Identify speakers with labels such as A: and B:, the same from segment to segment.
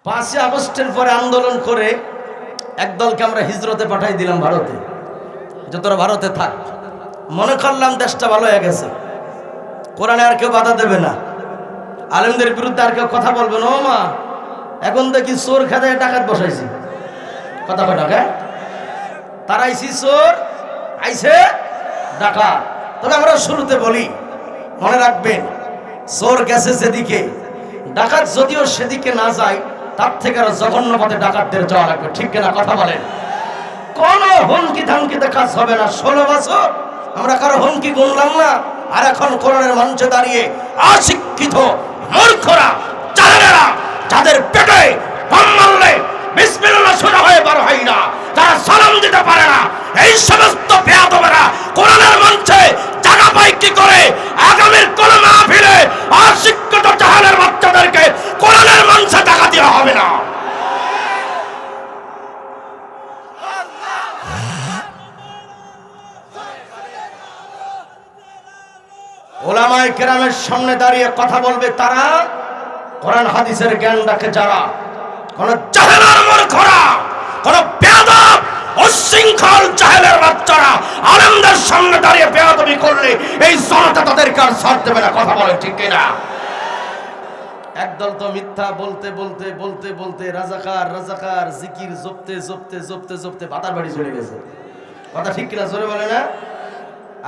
A: 5ই আগস্টের পরে আন্দোলন করে একদলকে আমরা হিজরতে পাঠাই দিলাম ভারতে, যে তোরা ভারতে থাক। মনে করলাম দেশটা ভালো হয়ে গেছে, কোরআনে আর কেউ বাধা দেবে না, আলেমদের বিরুদ্ধে আর কেউ কথা বলবে না। ও মা, এখন দেখি চোর খেদায় ডাকাত বসাইছি, কথা কয় ডাকা তারা আইসি চোর, আইসে ডাকাত। তবে আমরা শুরুতে বলি, মনে রাখবেন, চোর গেছে যেদিকে, ডাকাত যদিও সেদিকে না যায়, তার থেকে আরো জঘন্য পথে ডাকাতদের যাওয়া লাগবে, ঠিক কিনা কথা বলেন? কোন হুমকি ধামকিতে কাজ হবে না। 16 বছর আমরা কারো হুমকি গুনলাম না, আর এখন কোরআনের মঞ্চে দাঁড়িয়ে অশিক্ষিত মূর্খরা, জাহেলেরা, যাদের পেটে বোম মারলে বিসমিল্লাহ শোনা হয়ে বার হয় না, যারা সালাম দিতে পারে না, এই সমস্ত বেয়াদবেরা কোরআনের মঞ্চে জায়গা পায় কি করে? আগামীর কোন মাহফিলে অশিক্ষিত জাহেলের বাচ্চাদেরকে কোরআনের মঞ্চে জায়গা দেওয়া হবে না। ওলামায়ে কেরামের সামনে দাঁড়িয়ে কথা বলবে তারা, কোরআন হাদিসের জ্ঞান রাখে যারা। কোন জাহেলের মূর্খরা, কোন বেয়াদব উচ্ছৃঙ্খল জাহেলের বাচ্চারা আলেমদের সামনে দাঁড়িয়ে বেয়াদবি করলে এই জনতা তাদেরকে আর ছাড় দেবে না, কথা বলেন ঠিক কিনা? একদল তো মিথ্যা বলতে বলতে বলতে বলতে রাজাকার রাজাকার জিকির জপতে জপতে জপতে জপতে বাতার বাড়ি চলে গেছে, কথা ঠিক কিনা জোরে বলে না?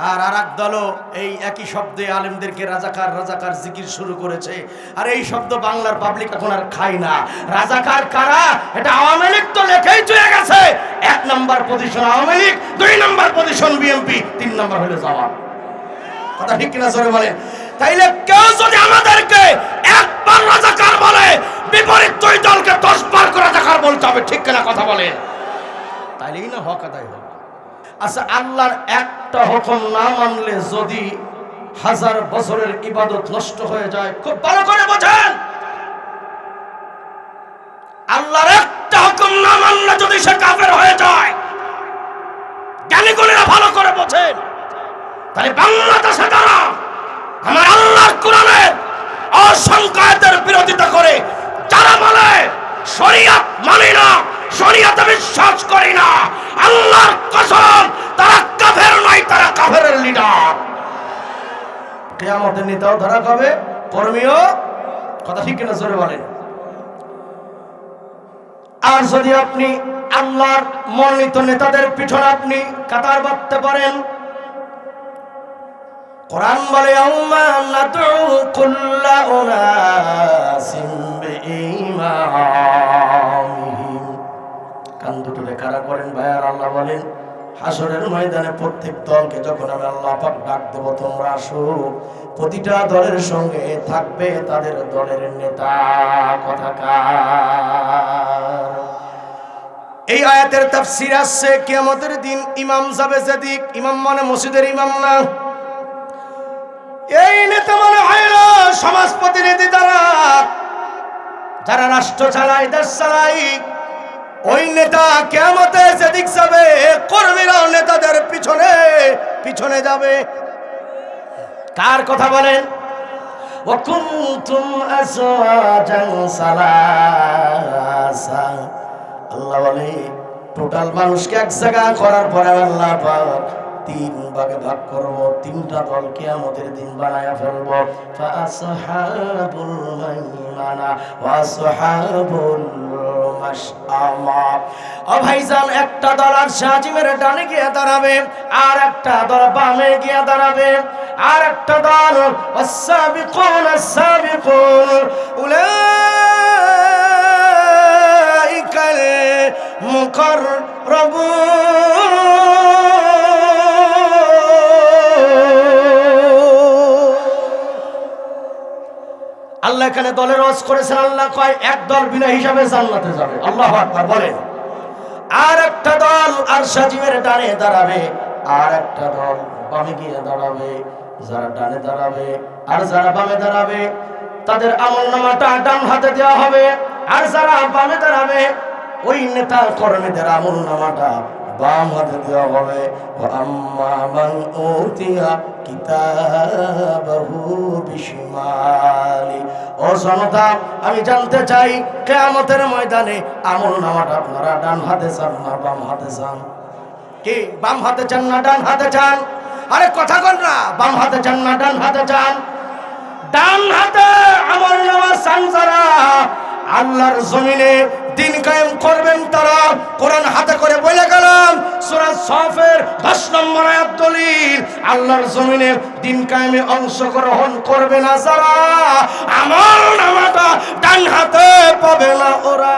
A: আর এক দলও এই একই শব্দে আলেমদেরকে রাজাকার রাজাকার জিকির শুরু করেছে। আর এই শব্দ বাংলার পাবলিক এখন আর খায় না। রাজাকার কারা? এটা আওয়ামী লীগ তো লেখেই চলে গেছে। 1 নম্বর পজিশন আওয়ামী লীগ, 2 নম্বর পজিশন বিএনপি, 3 নম্বর হলো জামাত, কথা ঠিক কিনা জোরে বলেন? তাইলে কেউ যদি আমাদেরকে একবার রাজাকার বলে, বিপরীত 2 দলকে 10 বার করে রাজাকার বলতে হবে, ঠিক কিনা কথা বলেন? তাইলেই না হক আদায় হবে। আচ্ছা, আল্লাহর একটা হুকুম না মানলে যদি 1000 বছরের ইবাদত নষ্ট হয়ে যায়, খুব ভালো করে বোঝেন, আল্লাহর একটা হুকুম না মানলে যদি সে কাফের হয়ে যায়, জ্ঞানীগুণীরা ভালো করে বোঝেন। তাহলে বাংলাদেশে যারা আমার আল্লাহর কোরআনের অসংখ্য আয়াতের বিরোধিতা করে, যারা বলে শরীয়ত মানি না, শরীয়তে বিশ্বাস করি না, আল্লাহর কসম তারা কাফের নয়, তারা কাফেরের লিডার। কিয়ামতের নেতাও ধরা হবে, কর্মীও, কথা ঠিক কিনা জোরে বলেন? আর যদি আপনি আল্লাহর মনোনীত নেতাদের পিছনে আপনি কাতার বাঁধতে পারেন, কোরআন বলে আউমা নাদউ কুল্লা উনাসিন বিইমামিহিম। কান দুটো কারা করেন ভাইয়ার? আল্লাহ বলেন হাসরের ময়দানে প্রত্যেক দলকে যখন আমি আল্লাহ পাক ডাক দেব, তোমরা আসো, প্রতিটা দলের সঙ্গে থাকবে তাদের দলের নেতা। কথাকার এই আয়াতের তাফসীর আছে কিয়ামতের দিন ইমাম যাবে যেদিক, ইমাম মানে মসজিদের ইমাম না, এই নেতা মানে হইল সমাজ প্রতিনিধি, যারা রাষ্ট্র চালায়, দেশ চালায়। ওই নেতা কিয়ামতে যেদিক যাবে, কর্মীরাও নেতাদের পিছনে পিছনে যাবে। কার কথা বলেন? ওয়া কুনতুম আজওয়াজান সালাসা। আল্লাহ বলে টোটাল মানুষকে এক জায়গা করার পরে আল্লাহ পাক 3 ভাগে ভাগ করব, 3টা দল কিয়ামতের দিন বানায়া ফেলব। ফা আসহাবুল মাইমানা ওয়া আসহাবুল মাশআমা। ও ভাইজান, একটা দল আর শাহজিমের ডানে গিয়ে দাঁড়াবে, আর একটা দল বামে গিয়ে দাঁড়াবে, আর একটা দল আস-সাবিকুন আস-সাবিকুন উলাইকাল মুকাররাবুন। আল্লাহ এখানে দলের ওয়াজ করেছেন। আল্লাহ কয় এক দল বিনা হিসাবে জান্নাতে যাবে, আল্লাহু আকবার বলেন। আর একটা দল আর শাহজিমের ডানে দাঁড়াবে, আর একটা দল বামে গিয়ে দাঁড়াবে। যারা ডানে দাঁড়াবে আর যারা বামে দাঁড়াবে, তাদের আমলনামাটা ডান হাতে দেওয়া হবে, আর যারা বামে দাঁড়াবে ওই নেতা কর্মীদের আমলনামাটা বাম হাতে দেওয়া হবে। আম্মা মান উতিয়া কিতাবাহু বিশিমালি। ও জনতা, আমি জানতে চাই কিয়ামতের ময়দানে আমলনামাটা আপনারা ডান হাতে চান না বাম হাতে চান? কি বাম হাতে চান না ডান হাতে চান? আরে কথা বল না, বাম হাতে চান না ডান হাতে চান? ডান হাতে আমলনামা চান যারা, আল্লাহর জমিনে দিন কায়েম করবেন তারা। কোরআন হাতে করে বলে গেলাম, সূরা সফের 10 নম্বর আয়াত দলিল, আল্লাহর জমিনে দিন কায়েমে অংশগ্রহণ করবে না যারা, আমলনামাটা ডান হাতে পাবে না ওরা।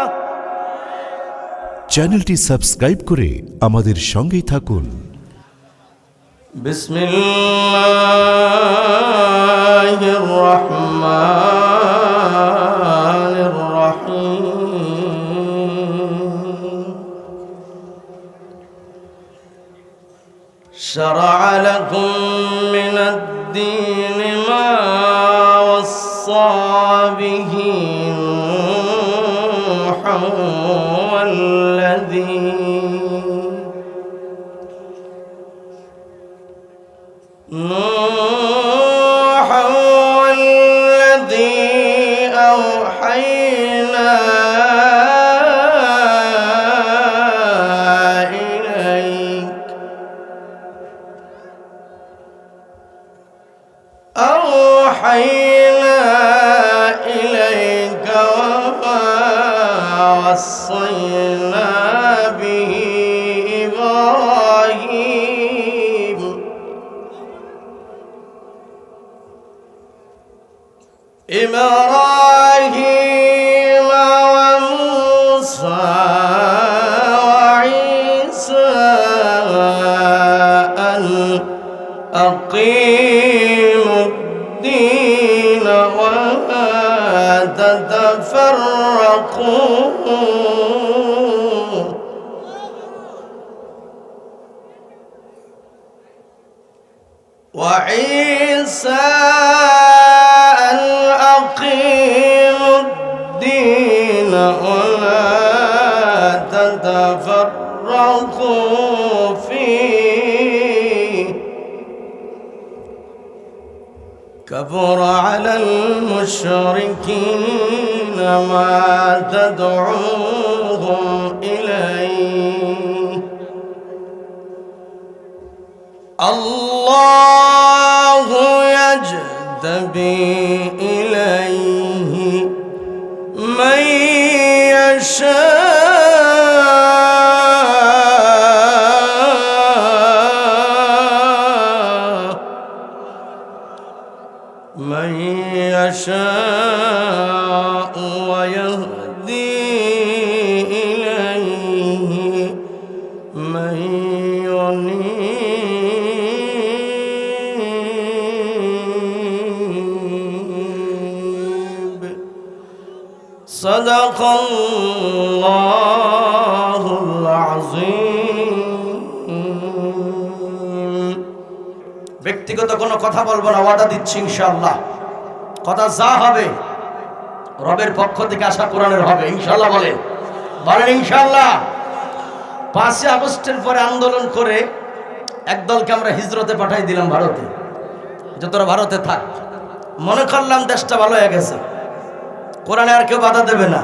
B: চ্যানেলটি সাবস্ক্রাইব করে আমাদের সঙ্গেই থাকুন।
A: বিসমিল্লাহির রহমানির রহিম। শারআ লাকুম মিনাদ-দীনি মা ওয়াসসা বিহি নূহান ওয়াল্লাযী أوحينا إليك وما وصينا به إبراهيم وموسى وعيسى أن أقيموا الدين ولا تتفرقوا وعيسى أن أقيموا الدين ولا تتفرقوا فيه كبر على المشركين ما تدعوهم إليه الله يجتبي إليه من يشاء ويهدي إليه من ينيب صدق الله العظيم ব্যক্তিগত কোনো কথা বলবো না, ওয়াদা দিচ্ছি ইনশাআল্লাহ। কথা যা হবে রবের পক্ষ থেকে আসা কোরআনের হবে ইনশাআল্লাহ। বলেন বলেন ইনশাআল্লাহ। 5 আগস্টের পরে আন্দোলন করে একদলকে আমরা হিজরতে পাঠাই দিলাম ভারতে, যে তোরা ভারতে থাক। মনে করলাম দেশটা ভালো হয়ে গেছে, কোরআনে আর কেউ বাধা দেবে না,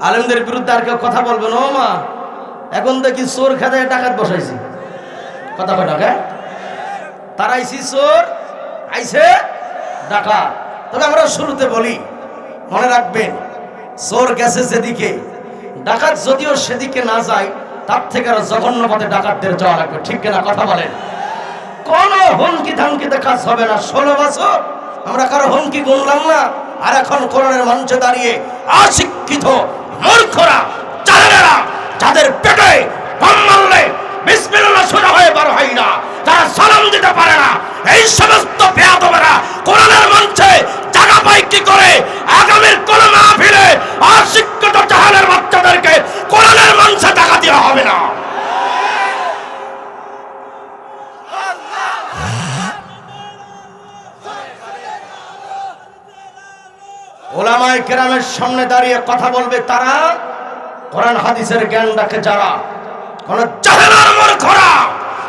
A: আলেমদের বিরুদ্ধে আর কেউ কথা বলবে না। ও মা, এখন দেখি চোর খেদায় ডাকাত বসাইছি। কথা কয় না, তারাইছি চোর, আইছে ডাকাত। তবে আমরা শুরুতে বলি, মনে রাখবেন, চোর গেছে যেদিকে, ডাকাত যদিও সেদিকে না যায়, তার থেকে আরো জঘন্য পথে ডাকাতদের যাওয়া লাগবে। ঠিক কিনা কথা বলেন? কোন হুমকি ধামকিতে কাজ হবে না। 16 বছর আমরা কারো হুমকি গুনলাম না, আর এখন কোরআনের মঞ্চে দাঁড়িয়ে অশিক্ষিত মূর্খরা, জাহেলেরা, যাদের পেটে বোম মারলে বিসমিল্লাহ সোজা হয়ে বার হয় না, তারা সালাম দিতে পারে না, এই সমস্ত বেয়াদবেরা কোরআনের মঞ্চে জায়গা পায় কি করে? আগামীর কোন মাহফিলে অশিক্ষিত জাহেলের বাচ্চাদেরকে কোরআনের মঞ্চে জায়গা দেওয়া হবে না। ওলামায়ে কেরামের সামনে দাঁড়িয়ে কথা বলবে তারা, কোরআন হাদিসের জ্ঞান রাখে যারা, কোন জাহেলের মূর্খরা,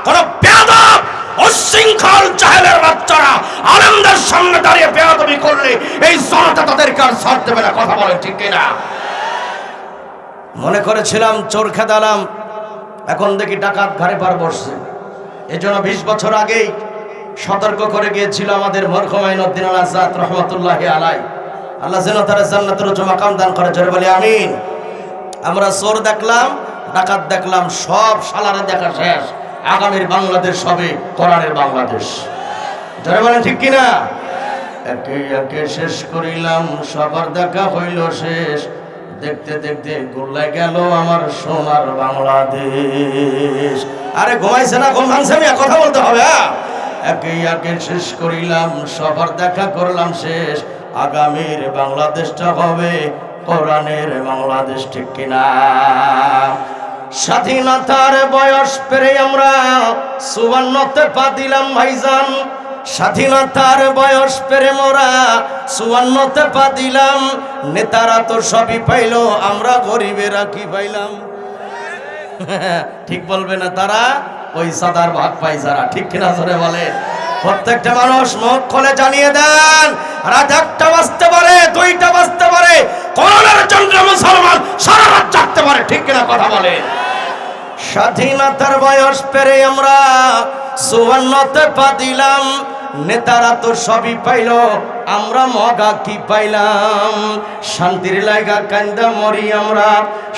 A: কোন বেয়াদব উচ্ছৃঙ্খল জাহেলের বাচ্চারা আলেমদের সামনে দাঁড়িয়ে বেয়াদবি করলে এই জনতা তাদেরকে আর ছাড় দেবে না। কথা বলেন ঠিক কিনা? মনে করেছিলাম চোর খেদালাম, এখন দেখি ডাকাত ঘাড়ে পার বসছে। এজন্য 20 বছর আগেই সতর্ক করে গিয়েছিল আমাদের মরহুম আইনউদ্দিন আল আজাদ রহমাতুল্লাহি আলাই। আল্লাহ যেন তার জান্নাতের উচ্চ মাকাম দান করে, জোরে বলি আমিন। আমরা চোর দেখলাম, ডাকাত দেখলাম, সব শালারে দেখা শেষ। আগামীর বাংলাদেশ হবে কোরআনের বাংলাদেশ। জোরে বলেন ঠিক কিনা? একে একে শেষ করিলাম, সবার দেখা হইল শেষ। দেখতে দেখতে গোল্লায় গেল আমার সোনার বাংলাদেশ। আরে ঘুমাইছে না, ঘুম ভাঙছে না, কথা বলতে হবে। একে একে শেষ করিলাম, সবার দেখা করলাম শেষ। আগামীর বাংলাদেশটা হবে কোরআনের বাংলাদেশ, ঠিক কিনা? স্বাধীনতার বয়স পেরে আমরা 54তে পা দিলাম ভাইজান। স্বাধীনতার বয়স পেরে মোরা 54তে পা দিলাম। নেতারা তো সবই পাইলো, আমরা গরিবেরা কি পাইলাম? ঠিক বলবে না তারা? ওই সাদার ভাগ পাই যারা, ঠিক কিনা জোরে বলে? প্রত্যেকটা মানুষ মুখ খুলে জানিয়ে দেন, রাত 1টা বাজতে পারে, 2টা বাজতে পারে, কোরআনের জন্য মুসলমান সারা রাত জাগতে পারে, ঠিক কিনা কথা বলে? স্বাধীনতার বয়স পেরে আমরা 54তে পা দিলাম। নেতারা তো সবই পাইল, আমরা মগা কি পাইলাম? শান্তির লাইগা কান্দা মরি আমরা,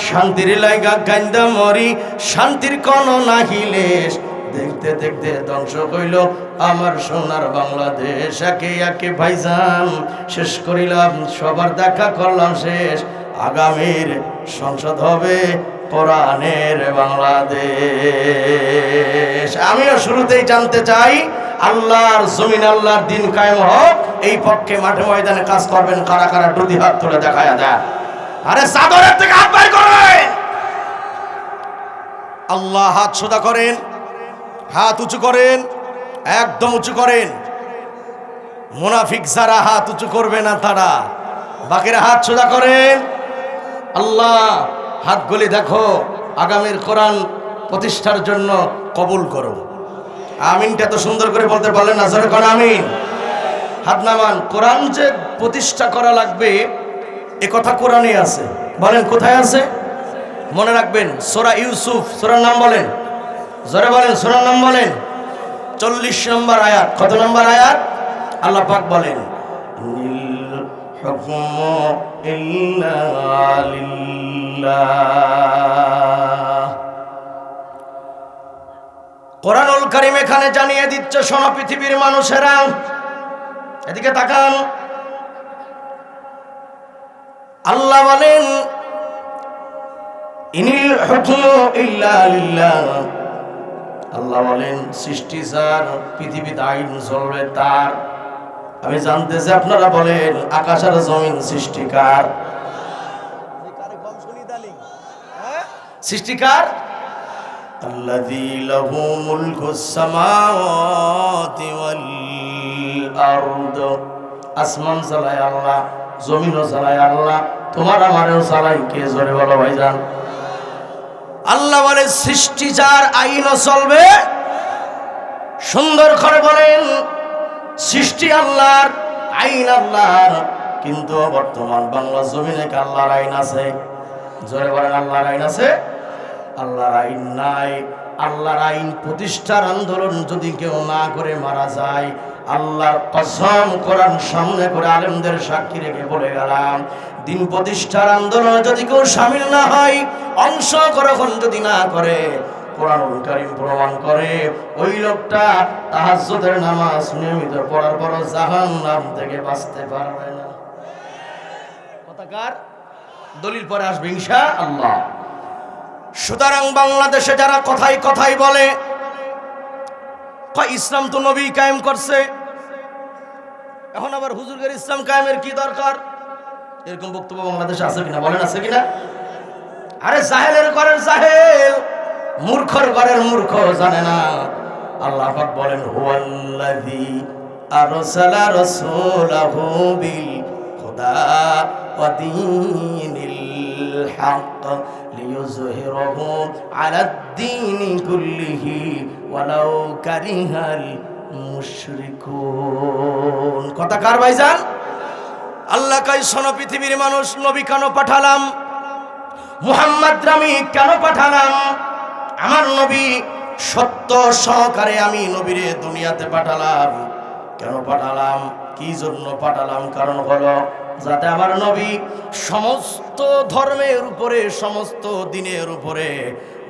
A: শান্তির লাইগা কান্দা মরি, শান্তির কোনো নাহিলেশ। দেখতে দেখতে ধ্বংস হইল আমার সোনার বাংলাদেশ। একে একে ভাইজান শেষ করিলাম, সবার দেখা করলাম শেষ। আগামীর সংসদ হবে কোরআনের বাংলাদেশ। আমিও শুরুতেই জানতে চাই, আল্লাহর জমিন, আল্লাহর দিন কায়েম হোক, এই পক্ষে মাঠে ময়দানে কাজ করবেন কারা কারা? দুটি হাত তুলে দেখায়া দেয়। আরে চাদরের থেকে হাত বাইর করেন। আল্লাহ হাত সোজা করেন, হাত উঁচু করেন, একদম উঁচু করেন। মুনাফিক যারা হাত উঁচু করবে না তারা, বাকিরা হাত সোজা করেন। আল্লাহ হাতগুলি দেখো, আগামীর কোরআন প্রতিষ্ঠার জন্য কবুল করো। আমিনটা তো সুন্দর করে বলতে পারলেন না, জোরে কোন আমিন। হাত নামান। কোরআন যে প্রতিষ্ঠা করা লাগবে এ কথা কোরআনে আছে, বলেন কোথায় আছে? মনে রাখবেন, সূরা ইউসুফ, সূরার নাম বলেন, জোরে বলেন, সূরার নাম বলেন। 40 নম্বর আয়াত। কত নম্বর আয়াত? আল্লাহ পাক বলেন, ইনিল হুকমু ইল্লা লিল্লাহ। কোরআনুল কারীম এখানে জানিয়ে দিচ্ছে, শোনো পৃথিবীর মানুষেরা, এদিকে তাকান। আল্লাহ বলেন, ইনিল হুকমু ইল্লা লিল্লাহ। আল্লাহ বলেন, সৃষ্টি যার, পৃথিবীতে আইন চলবে তার। আমি জানতে চাই আপনারা বলেন, আকাশ আর জমিন সৃষ্টিকার? সৃষ্টিকার আল্লাযী লাহু মুলকুস সামাওয়াতি ওয়াল আরদ। আসমান চালায় আল্লাহ, জমিনও চালায় আল্লাহ, তোমার আমারও চালায় কে? জোরে বলো ভাইজান। আল্লাহ বলে সৃষ্টি যার, আইনও চলবে। সুন্দর করে বলেন, সৃষ্টি আল্লাহর, আইন আল্লাহর, কিন্তু বর্তমান বাংলা জমিনে কি আল্লাহর আইন আছে? জোরে বলেন, আল্লাহর আইন আছে? আল্লাহর আইন নাই। আল্লাহর আইন প্রতিষ্ঠার আন্দোলন যদি কেউ না করে মারা যায়, আল্লাহর কসম কোরআন সামনে করে আলেমদের সাক্ষী রেখে বলে গেলাম, দিন প্রতিষ্ঠার আন্দোলনে যদি কেউ শামিল না হয়, অংশগ্রহণ যদি না করে, কোরআনুল কারীম প্রমাণ করে ওই লোকটা তাহাজ্জুদের নামাজ নিয়মিত পড়ার পর জাহান্নাম থেকে বাঁচতে পারবে না। কথাকার দলিল পরে আসবে ইনশাআল্লাহ। সুতরাং বাংলাদেশে যারা কথাই কথাই বলে ইসলাম তো নবী কায়েম করছে, এখন আবার হুজুরের ইসলাম কায়েমের কি দরকার, এরকম বক্তব্য বাংলাদেশে আছে কিনা? বলেন আছে কিনা? আরে জাহেলের ঘরের জাহেল, মূর্খর ঘরের মূর্খ, জানে না। আল্লাহ পাক বলেন, হুয়াল্লাযী আরসালা রাসূলাহু বিল হুদা ওয়া দীনিল الحق ليظهره على الدين كله ولو كره المشركون। কথা কার ভাইজান? আল্লাহ কয় শোনো পৃথিবীর মানুষ, নবী কেন পাঠালাম, মুহাম্মদ আমি কেন পাঠালাম? আমার নবী সত্য সহকারে আমি নবীরে দুনিয়াতে পাঠালাম। কেন পাঠালাম, কি জন্য পাঠালাম? কারণ হলো যাতে আমার নবী সমস্ত ধর্মের উপরে, সমস্ত দিনের উপরে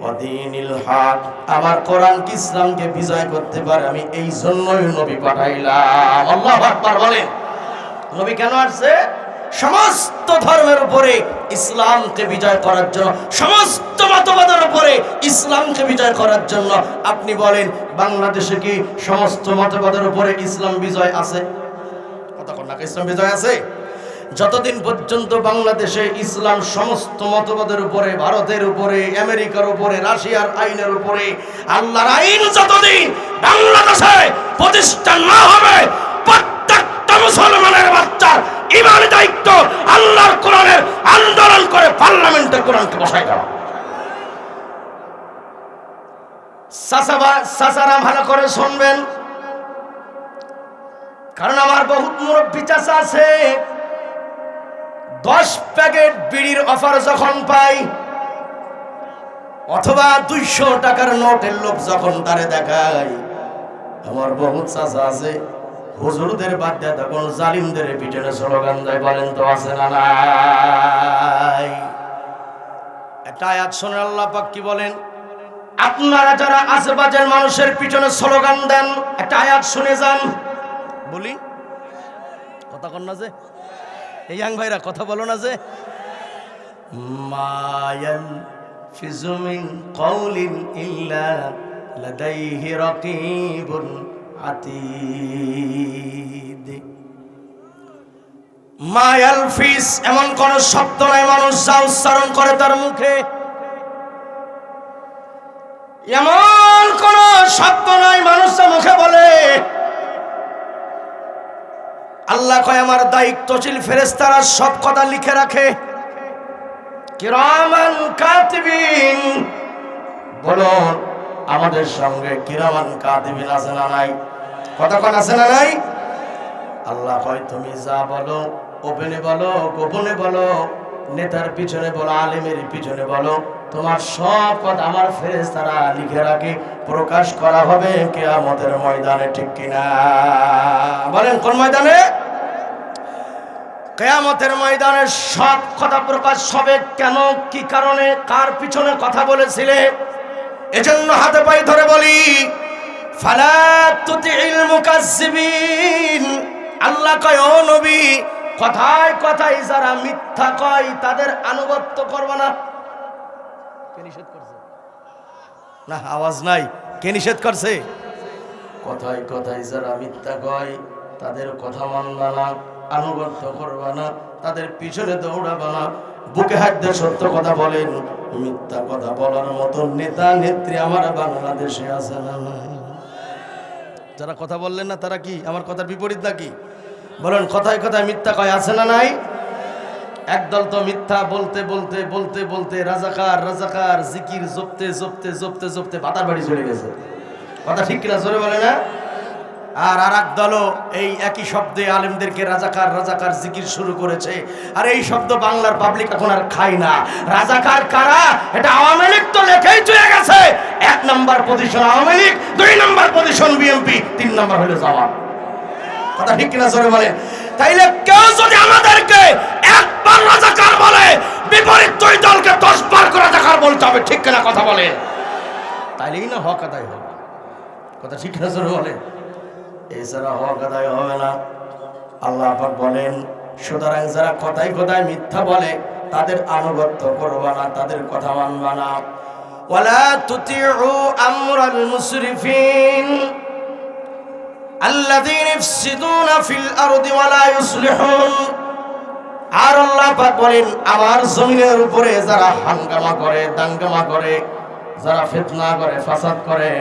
A: ওয়াদিনিল হক, আমার কোরআন কি ইসলামকে বিজয় করতে পারে। আমি এই জন্যই নবী পাঠাইলাম। আল্লাহু আকবার বলেন। নবী কেন আসছে? সমস্ত ধর্মের উপরে ইসলামকে বিজয় করার জন্য, সমস্ত মতবাদের উপরে ইসলামকে বিজয় করার জন্য। আপনি বলেন বাংলাদেশে কি সমস্ত মতবাদের উপরে ইসলাম বিজয় আছে? কতক্ষণ না ইসলাম বিজয় আছে? যতদিন পর্যন্ত বাংলাদেশে ইসলাম সমস্ত মতবাদের উপরে, ভারতের উপরে, আমেরিকার উপরে, রাশিয়ার আইনের উপরে, আল্লাহর আইন যতদিন বাংলাদেশে প্রতিষ্ঠা না হবে, প্রত্যেকটা মুসলমানের বাচ্চার ইমানি দায়িত্ব আল্লাহর কোরআনের আন্দোলন করে পার্লামেন্টে কোরআনকে বসাই দেওয়া। চাচারা ভালো করে শুনবেন, কারণ আমার বহুত মুরব্বী চাচা আছে, 10 প্যাকেট বিড়ির অফার যখন পাই, অথবা 200 টাকার নোটের লোভ যখন তারে দেখায়, আমার বহুত চাচা আছে হুজুরদের বাদ দিয়ে তখন জালিমদের পিছনে স্লোগান দেয়। বলেন তো আছে না নাই? একটা আয়াত শুনে আল্লাহ পাক কি বলেন? আপনারা যারা আশেপাশের মানুষের পিছনে স্লোগান দেন, একটা আয়াত শুনে যান। বলি কথা কন না যে, এই ইয়াং ভাইরা কথা বলো না যে, মায়াল ফিজুমিন কওলিন ইল্লা লাদাইহি রাকিবুন আতীদ। মায়াল ফিস, এমন কোন শব্দ নাই মানুষ যা উচ্চারণ করে তার মুখে, এমন কোন শব্দ নাই মানুষ যা মুখে বলে। আল্লাহ কয় আমার দায়িত্বশীল ফেরেশতারা সব কথা লিখে রাখে। কিরামান কাতিবিন, বলো আমাদের সঙ্গে কিরামান কাতিবিন আছে না নাই? কতক্ষণ আছে না নাই? আল্লাহ কয় তুমি যা বলো, ওপেনে বলো, গোপনে বলো, নেতার পিছনে বলো, আলেমের পিছনে বলো, তোমার সব কথা আমার ফেরেশতারা লিখে রাখে, প্রকাশ করা হবে কিয়ামতের ময়দানে। ঠিক কিনা বলেন? কোন ময়দানে? কিয়ামতের ময়দানে সব কথা প্রকাশ হবে। কেন, কি কারণে, কার পিছনে কথা বলেছিলে? এজন্য হাতে পায়ে ধরে বলি, ফালা তুতিইল মুকাজ্জিবিন। আল্লাহ কয় ও নবী, কথায় কথায় যারা মিথ্যা কয় তাদের আনুগত্য করবে না। কে নিষেধ করছে? না আওয়াজ নাই। কে নিষেধ করছে? কথায় কথায় যারা মিথ্যা কয় তাদের কথা মানবা না, আনুগত্য করবা না, তাদের পিছনে দৌড়াবা না। বুকে হাত দিয়ে সত্য কথা বলেন। মিথ্যা কথা বলার মতো নেতা নেত্রী আমার বাংলাদেশে আছে না? যারা কথা বললেন না তারা কি আমার কথার বিপরীত নাকি? বলেন কথায় কথায় মিথ্যা কয় আছে না নাই? একদল তো মিথ্যা বলতে বলতে বলতে বলতে রাজাকার রাজাকার জিকির জপতে জপতে জপতে জপতে বাতার বাড়ি চলে গেছে। কথা ঠিক কিনা জোরে বলে না? আর এক দলও এই একই শব্দে আলেমদেরকে রাজাকার রাজাকার জিকির শুরু করেছে। আর এই শব্দ বাংলার পাবলিক এখন আর খায় না। রাজাকার কারা? এটা আওয়ামী লীগ তো লেখেই চলে গেছে। 1 নম্বর পজিশন আওয়ামী লীগ, 2 নম্বর পজিশন বিএনপি, 3 নম্বর হলো জামাত। কথা ঠিক কিনা জোরে বলেন? তাইলে কেউ যদি আমাদেরকে একবার রাজাকার বলে, বিপরীত 2 দলকে 10 বার করে রাজাকার বলতে হবে। ঠিক কিনা কথা বলেন? তাইলেই না হক আদায় হবে। কথা ঠিক কিনা জোরে বলেন? এছাড়া হক আদায় হবে না। আল্লাহ পাক বলেন, সুতরাং যারা কথায় কথায় মিথ্যা বলে তাদের আনুগত্য করবা না, তাদের কথা মানবা না। ওয়ালা তুতিউ আমরাল মুসরিফিন আল্লাযীনা ইফসিদুনা ফিল আরদি ওয়ালা ইউসলিহুন। আর আল্লাহ পাক বলেন, আমার জমিনের উপরে যারা হাঙ্গামা করে, দাঙ্গামা করে, যারা ফিতনা করে, ফাসাদ করে,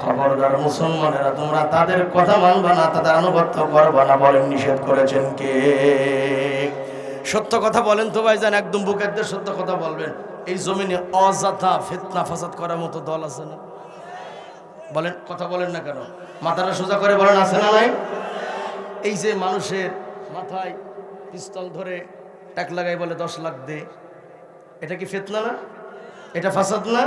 A: খবরদার মুসলমানেরা তোমরা তাদের কথা মানবা না, তাদের আনুগত্য করবা না। বলেন নিষেধ করেছেন কে? সত্য কথা বলেন তো ভাইজান, একদম বুকের দিয়ে সত্য কথা বলবেন। এই জমিনে অযথা ফিতনা ফাসাদ করার মতো দল আছে না? বলেন, কথা বলেন না কেন? মাথাটা সোজা করে বলেন, আছে না নাই? এই যে মানুষের মাথায় পিস্তল ধরে ট্যাক লাগাই বলে 10 লাখ দে, এটা কি ফিতনা না? এটা ফাসাদ না?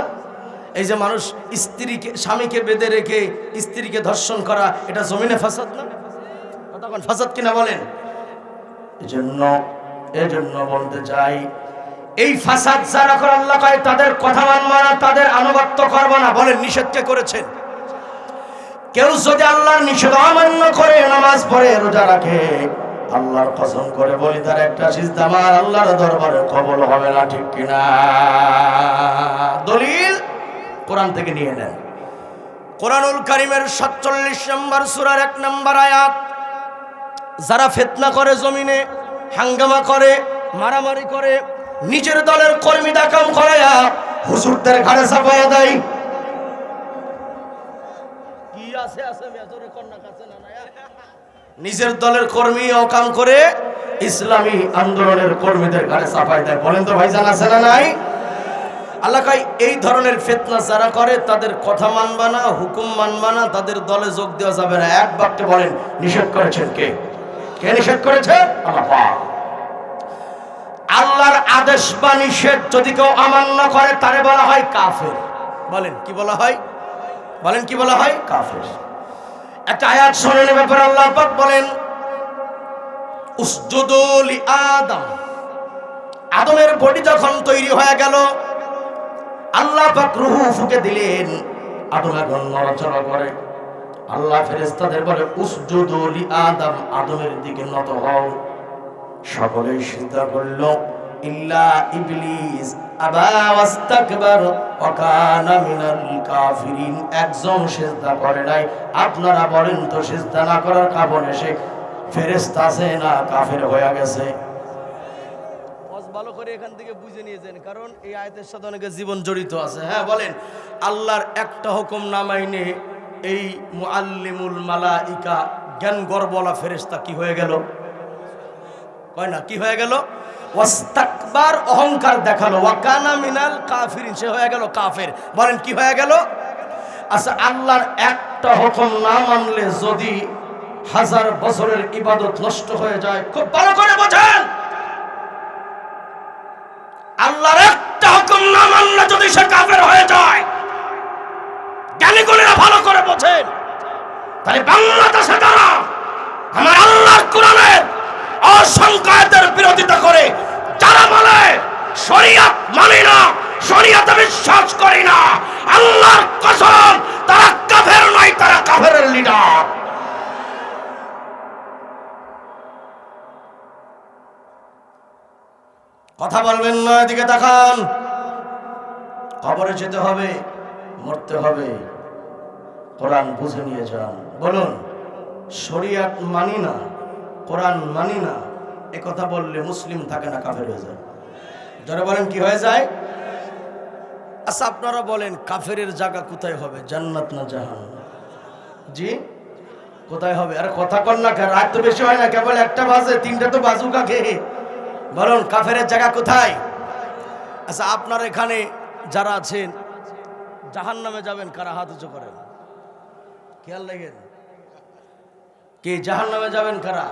A: এই যে মানুষ স্ত্রীকে, স্বামীকে বেঁধে রেখে স্ত্রীকে ধর্ষণ করা, এটা জমিনে ফাসাদ না? তখন ফাসাদ কিনা বলেন? এজন্য বলতে চাই, এই ফাসাদ যারা করে আল্লাহ কয় তাদের কথা মানবো না, তাদের আনুগত্য করবো না। বলেন, নিষেধ কে করেছেন? কেউ যদি আল্লাহর নিষেধ অমান্য করে নামাজ পড়ে রোজা রাখে, আল্লাহর কসম করে বলি তার একটা সিজদা আমার আল্লাহর দরবারে কবুল হবে না, ঠিক কিনা? দলিল কোরআন থেকে নিয়ে নেন। কোরআনুল কারীমের 47 নম্বর সূরার 1 নম্বর আয়াত। যারা ফিতনা করে, জমিনে হাঙ্গামা করে, মারামারি করে, নিজের দলের কর্মী দাকাম করায়া হুজুরদের ঘাড়ে চাপায়া দেয়। কি আছে মেজরে কন্যা কাছে না? নিজের দলের কর্মী অকাম করে ইসলামী আন্দোলনের কর্মীদের ঘাড়ে চাপায় দেয়। বলেন তো ভাইজান, আছে না নাই? আল্লাহ কয় এই ধরনের ফিতনা যারা করে তাদের কথা মানবা না, হুকুম মানবা না, তাদের দলে যোগ দেওয়া যাবে না। এক বাক্যে বলেন, নিষেধ করেছেন কে? কে নিষেধ করেছে? আল্লাহ পাক। আল্লাহর আদেশ বা নিষেধ যদি কেউ অমান্য করে তারে বলা হয় কাফের। বলেন কি বলা হয়? বলেন কি বলা হয়? কাফের। একটা আয়াত শুনে নেবে পর আল্লাহ পাক বলেন, উসজুদু লি আদম। আদমের বডি যখন তৈরি হয়ে গেল, আল্লাহ পাক রূহ ফুঁকে দিলেন, আদম এখন নড়াচড়া করে। আল্লাহ ফেরেশতাদের বলে, উসজুদু লি আদম, আদমের দিকে নত হও। সকলেই সিজদা করল, ইল্লা ইবলিস আবা ওয়াস্তাকবার ওয়া কানা মিনাল কাফিরিন। একজন সিজদা করে নাই। আপনারা বলেন তো, সিজদা না করার কারণে সে ফেরেশতা আছে না কাফের হয়ে গেছে? ভালো করে এখান থেকে বুঝে নিয়েছেন, কারণ এই আয়াতের সাথে অনেকের জীবন জড়িত আছে। হ্যাঁ বলেন, আল্লাহর একটা হুকুম না মাইনে এই মুআল্লিমুল মালাইকা জ্ঞান গর্বলা ফেরেশতা কি হয়ে গেল? কয় না, কি হয়ে গেল? ওয়াস্তাকবার, অহংকার দেখালো। ওয়া কানা মিনাল কাফিরিন, সে হয়ে গেল কাফের। বলেন কি হয়ে গেল? আচ্ছা, আল্লাহর একটা হুকুম না মানলে যদি 1000 বছরের ইবাদত নষ্ট হয়ে যায়, খুব ভালো করে বোঝেন, আল্লাহর একটা হুকুম না মানলে যদি সে কাফের হয়ে যায়, জ্ঞানীগুলিরা ভালো করে বোঝেন। তাই বাংলাদেশে যারা আমার আল্লাহর কোরআনের অসংখ্য আয়াতের বিরোধিতা করে, যারা বলে শরীয়ত মানি না, শরীয়তে বিশ্বাস করি না, আল্লাহর কসম তারা কাফের নয়, তারা কাফেরের লিডার। কথা বলবেন না, এদিকে তাকান। কবরে যেতে হবে, মরতে হবে, কোরআন বুঝে নিয়ে যান। বলুন, শরীয়ত মানি না, কোরআন মানি না, এ কথা বললে মুসলিম থাকে না, কাফের হয়ে যায়। যারা বলেন কি হয়ে যায়? আচ্ছা, আপনারা বলেন কাফেরের জায়গা কোথায় হবে, জান্নাত না জাহান্নাম? জি, কোথায় হবে? আরে কথা কর না, রাত তো বেশি হয় না, কেবল 1টা বাজে, 3টা তো বাজুকা খেয়ে। বলুন কাফেরের জায়গা কোথায়? আচ্ছা, আপনার এখানে যারা আছেন জাহান্নামে যাবেন, কারা হাত উঁচু করেন? খেয়াল রাখেন, কে জাহান্নামে যাবেন কারা?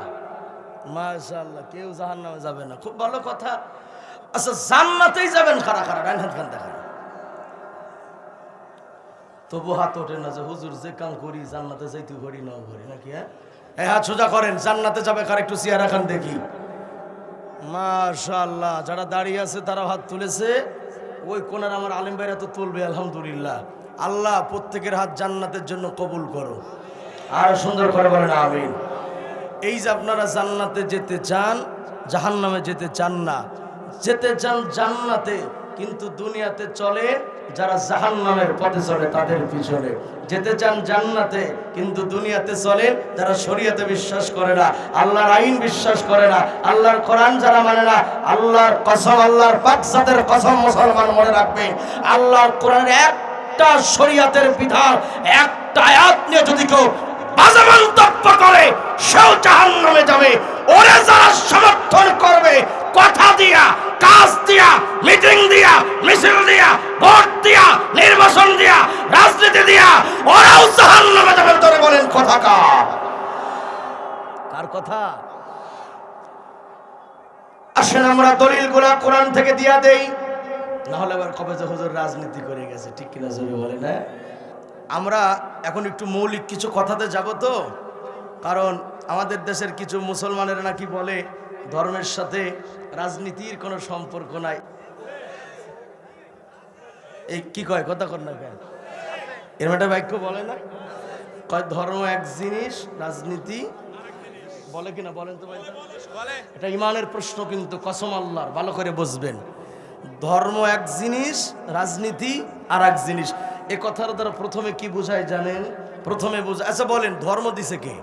A: মাশাআল্লাহ, কেউ জাহান্নামে যাবে না, খুব ভালো কথা। আচ্ছা, জান্নাতেই যাবেন কারা কারা? ডান হাত খান দেখান। তবু হাত ওঠে না যে হুজুর যে কাম করি জান্নাতে যাইতে করি না করি নাকি? হ্যাঁ, এই হাত সোজা করেন। জান্নাতে যাবে কারা? একটু চেহারা খান দেখি। মাশাআল্লাহ, যারা দাঁড়িয়ে আছে তারা হাত তুলেছে। ওই কোনার আমার আলেম ভাইরা তো তুলবে, আলহামদুলিল্লাহ। আল্লাহ প্রত্যেকের হাত জান্নাতের জন্য কবুল করো। আর সুন্দর করে বলেন আমিন। এই যে আপনারা জান্নাতে যেতে চান, জাহান্নামে যেতে চান না। যেতে চান জান্নাতে, কিন্তু দুনিয়াতে চলে যারা জাহান্নামের পথে চলে তাদের পিছনে। যেতে চান জান্নাতে, কিন্তু দুনিয়াতে চলে যারা শরীয়তে বিশ্বাস করে না, আল্লাহর আইন বিশ্বাস করে না, আল্লাহর কোরআন যারা মানে না। আল্লাহর কসম, আল্লাহর পাক জাতের কসম, মুসলমান মনে রাখবেন, আল্লাহর কোরআনের একটা শরীয়তের বিধান, একটা আয়াত নিয়ে যদি কেউ বাজে মন্তব্য করে, সেও জাহান্নামে যাবে। ওরে যারা সমর্থন করবে কথা দিয়া, কাজ দিয়া, মিটিং দিয়া, মিছিল দিয়া, ভোট দিয়া, নির্বাচন দিয়া, রাজনীতি দিয়া ওরাও জাহান্নামে যাবে। ধরে বলেন কথা কার? কার কথা? আসেন আমরা দলিলগুলা কোরআন থেকে দিয়া দেই, না হলে আবার কবে যে হুজুর রাজনীতি করে গেছে, ঠিক কিনা জোরে বলে না? আমরা এখন একটু মৌলিক কিছু কথাতে যাব তো, কারণ আমাদের দেশের কিছু মুসলমানের নাকি বলে ধর্মের সাথে রাজনীতির কোনো সম্পর্ক নাই। এই কি কয় কথা কর না কেন? এরকম একটা বাক্য বলে না, কয় ধর্ম এক জিনিস, রাজনীতি বলে কিনা বলেন তো ভাই? এটা ইমানের প্রশ্ন কিন্তু, কসম আল্লাহর, ভালো করে বুঝবেন। ধর্ম এক জিনিস, রাজনীতি আর এক জিনিস। এ কথার দ্বারা প্রথমে কি বোঝায় জানেন? প্রথমে বোঝায়, আচ্ছা বলেন ধর্ম দিছে কে?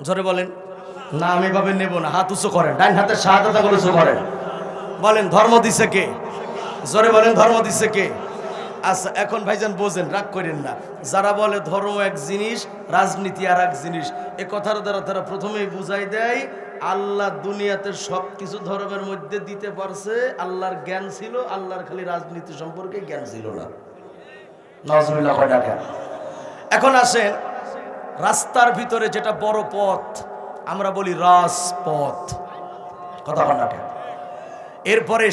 A: জোরে বলেন। না আমি ভাবে নেব না, হাত উঁচু করেন, ডাইন হাতের শাহাদাত আঙ্গুল উঁচু করেন, বলেন ধর্ম দিছে কে? জোরে বলেন ধর্ম দিছে কে? আচ্ছা এখন ভাইজান বোঝেন, রাগ করেন না। যারা বলে ধর্ম এক জিনিস, রাজনীতি আর এক জিনিস, এ কথার দ্বারা তারা প্রথমেই বুঝাই দেয় আল্লাহ দুনিয়াতে সব কিছু ধর্মের মধ্যে দিতে পারছে, আল্লাহর জ্ঞান ছিল, আল্লাহর খালি রাজনীতি সম্পর্কে জ্ঞান ছিল না। নাউজুবিল্লাহ কয় টাকা। এখন আসেন, রাস্তার ভিতরে যেটা বড় পথ আমরা বলি রাজপথ, কথা বল না। এরপরে